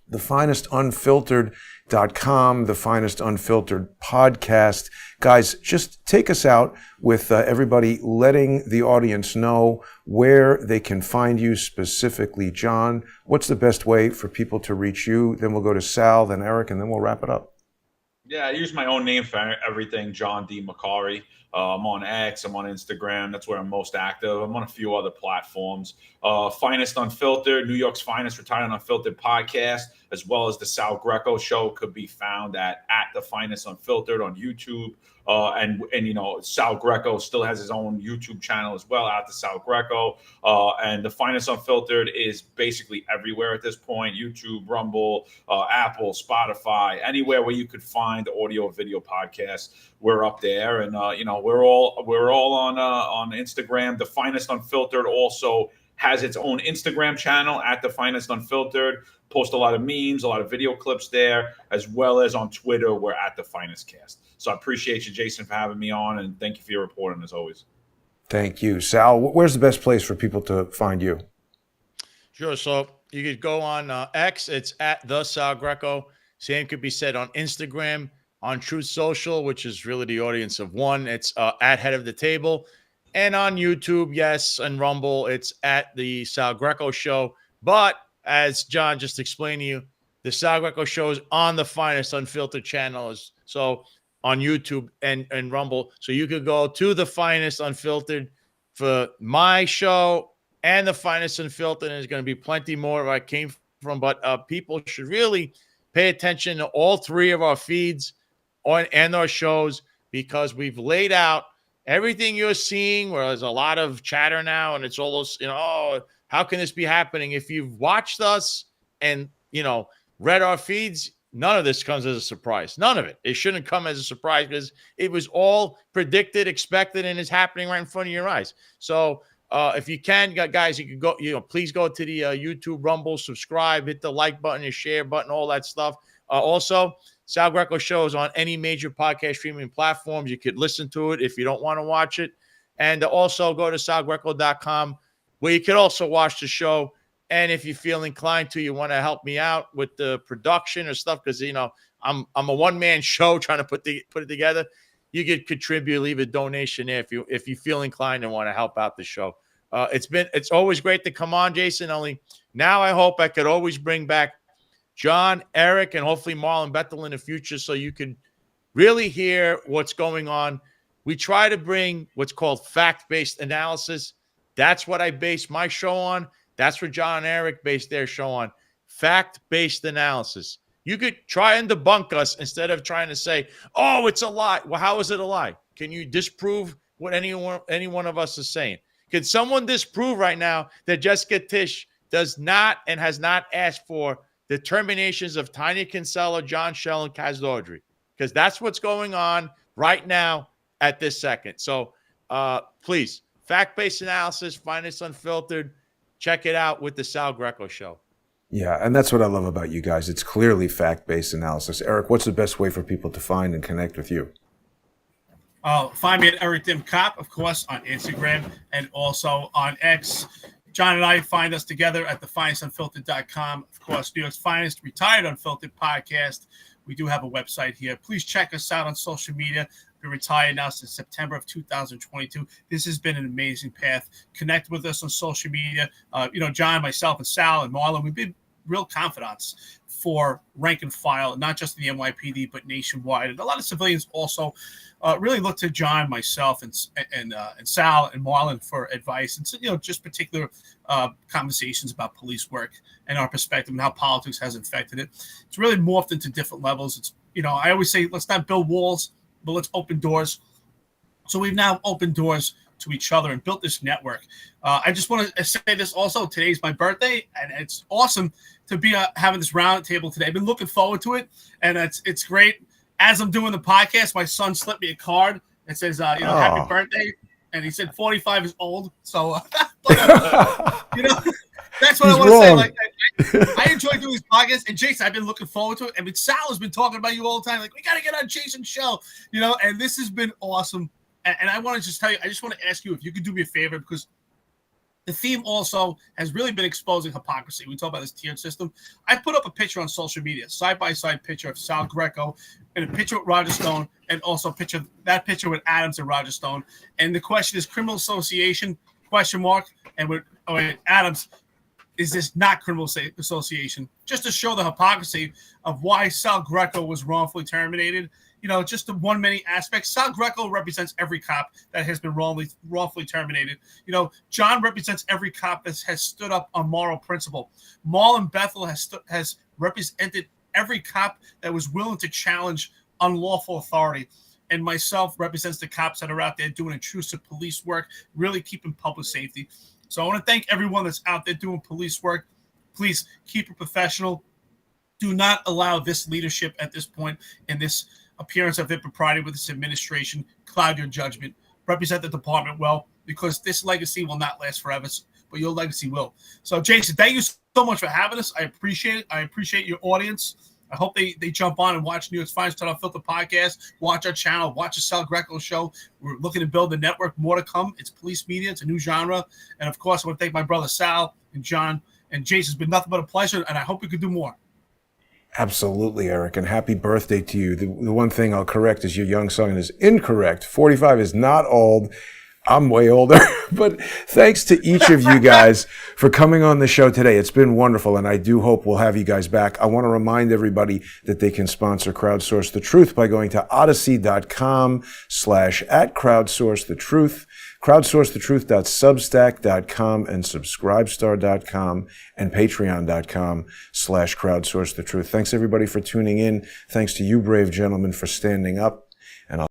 The Finest Unfiltered.com, The Finest Unfiltered podcast. Guys, just take us out with everybody letting the audience know where they can find you specifically. John, what's the best way for people to reach you? Then we'll go to Sal, then Eric, and then we'll wrap it up. Yeah, I use my own name for everything, John D. Macari. I'm on X, I'm on Instagram. That's where I'm most active. I'm on a few other platforms. Finest Unfiltered, New York's Finest Retired and Unfiltered podcast, as well as the Sal Greco show, could be found at The Finest Unfiltered on YouTube. And Sal Greco still has his own YouTube channel as well, at the Sal Greco. And The Finest Unfiltered is basically everywhere at this point: YouTube, Rumble, Apple, Spotify, anywhere where you could find audio or video podcasts, we're up there. And we're all on Instagram. The Finest Unfiltered also has its own Instagram channel at The Finest Unfiltered. Post a lot of memes, a lot of video clips there, as well as on Twitter, we're at The Finest Cast. So I appreciate you, Jason, for having me on, and thank you for your reporting as always. Thank you. Sal, where's the best place for people to find you? Sure. So you could go on X. It's at The Sal Greco. Same could be said on Instagram, on Truth Social, which is really the audience of one. It's at Head of the Table. And on YouTube, yes, and Rumble, it's at the Sal Greco Show. But as John just explained to you, the Sal Greco Show is on the Finest Unfiltered channel. So on YouTube and Rumble. So you could go to the Finest Unfiltered for my show and the Finest Unfiltered. And there's going to be plenty more where I came from. But people should really pay attention to all three of our feeds and our shows, because we've laid out everything you're seeing, where there's a lot of chatter now, and it's all those, how can this be happening? If you've watched us and, read our feeds, none of this comes as a surprise. None of it. It shouldn't come as a surprise because it was all predicted, expected, and is happening right in front of your eyes. So if you can, guys, you can go, please go to the YouTube, Rumble, subscribe, hit the like button, the share button, all that stuff. Also, Sal Greco shows on any major podcast streaming platforms. You could listen to it if you don't want to watch it. And also go to salgreco.com, where you can also watch the show. And if you feel inclined to, you want to help me out with the production or stuff, because I'm a one-man show trying to put it together. You could contribute, leave a donation there if you feel inclined and want to help out the show. It's always great to come on, Jason. Only now I hope I could always bring back John, Eric, and hopefully Marlon Bethel in the future, so you can really hear what's going on. We try to bring what's called fact-based analysis. That's what I base my show on. That's what John and Eric base their show on. Fact-based analysis. You could try and debunk us instead of trying to say, oh, it's a lie. Well, how is it a lie? Can you disprove what any one of us is saying? Can someone disprove right now that Jessica Tisch does not and has not asked for the terminations of Tanya Kinsella, John Schell, and Kaz Dodry? Because that's what's going on right now at this second. So please, fact-based analysis, Finance Unfiltered. Check it out with the Sal Greco Show. Yeah, and that's what I love about you guys. It's clearly fact-based analysis. Eric, what's the best way for people to find and connect with you? Find me at Eric Dim Cop, of course, on Instagram and also on X. John and I find us together at thefinenestunfiltered.com. Of course, New York's Finest Retired Unfiltered podcast. We do have a website here. Please check us out on social media. Been retired now since September of 2022. This has been an amazing path. Connect with us on social media. John, myself, and Sal and Marlon, we've been real confidants for rank and file, not just in the NYPD, but nationwide. And a lot of civilians also really look to John, myself, and Sal and Marlon for advice. And so, just particular conversations about police work and our perspective and how politics has affected it. It's really morphed into different levels. It's, I always say, let's not build walls, but let's open doors. So we've now opened doors to each other and built this network. I just want to say this also. Today's my birthday, and it's awesome to be having this round table today. I've been looking forward to it, and it's great. As I'm doing the podcast, my son slipped me a card that says, happy birthday. And he said 45 is old. So, that's what I want to say. Like, I enjoy doing this podcast. And Jason, I've been looking forward to it. I mean, Sal has been talking about you all the time. Like, we got to get on Jason's show, and this has been awesome. And I want to just tell you, I just want to ask you if you could do me a favor, because the theme also has really been exposing hypocrisy. We talk about this tiered system. I put up a picture on social media, side-by-side picture of Sal Greco and a picture with Roger Stone, and also a picture with Adams and Roger Stone. And the question is criminal association, ? And with Adams, is this not criminal association? Just to show the hypocrisy of why Sal Greco was wrongfully terminated. Just the one many aspects. Sal Greco represents every cop that has been wrongfully terminated. John represents every cop that has stood up on moral principle. Marlon Bethel has represented every cop that was willing to challenge unlawful authority. And myself represents the cops that are out there doing intrusive police work, really keeping public safety. So I want to thank everyone that's out there doing police work. Please keep it professional. Do not allow this leadership at this point in this appearance of impropriety with this administration cloud your judgment. Represent the department well, because this legacy will not last forever, but your legacy will. So, Jason, thank you so much for having us. I appreciate it. I appreciate your audience. I hope they jump on and watch New York's Finest Unfiltered podcast, watch our channel, watch the Sal Greco show. We're looking to build the network. More to come. It's police media. It's a new genre. And, of course, I want to thank my brother Sal and John and Jason. It's been nothing but a pleasure, and I hope we could do more. Absolutely, Eric, and happy birthday to you. The one thing I'll correct is your young son is incorrect. 45 is not old. I'm way older. But thanks to each of you guys for coming on the show today. It's been wonderful, and I do hope we'll have you guys back. I want to remind everybody that they can sponsor Crowdsource the Truth by going to odyssey.com/@crowdsourcethetruth, crowdsourcethetruth.substack.com, and subscribestar.com, and patreon.com/crowdsourcethetruth. Thanks, everybody, for tuning in. Thanks to you, brave gentlemen, for standing up.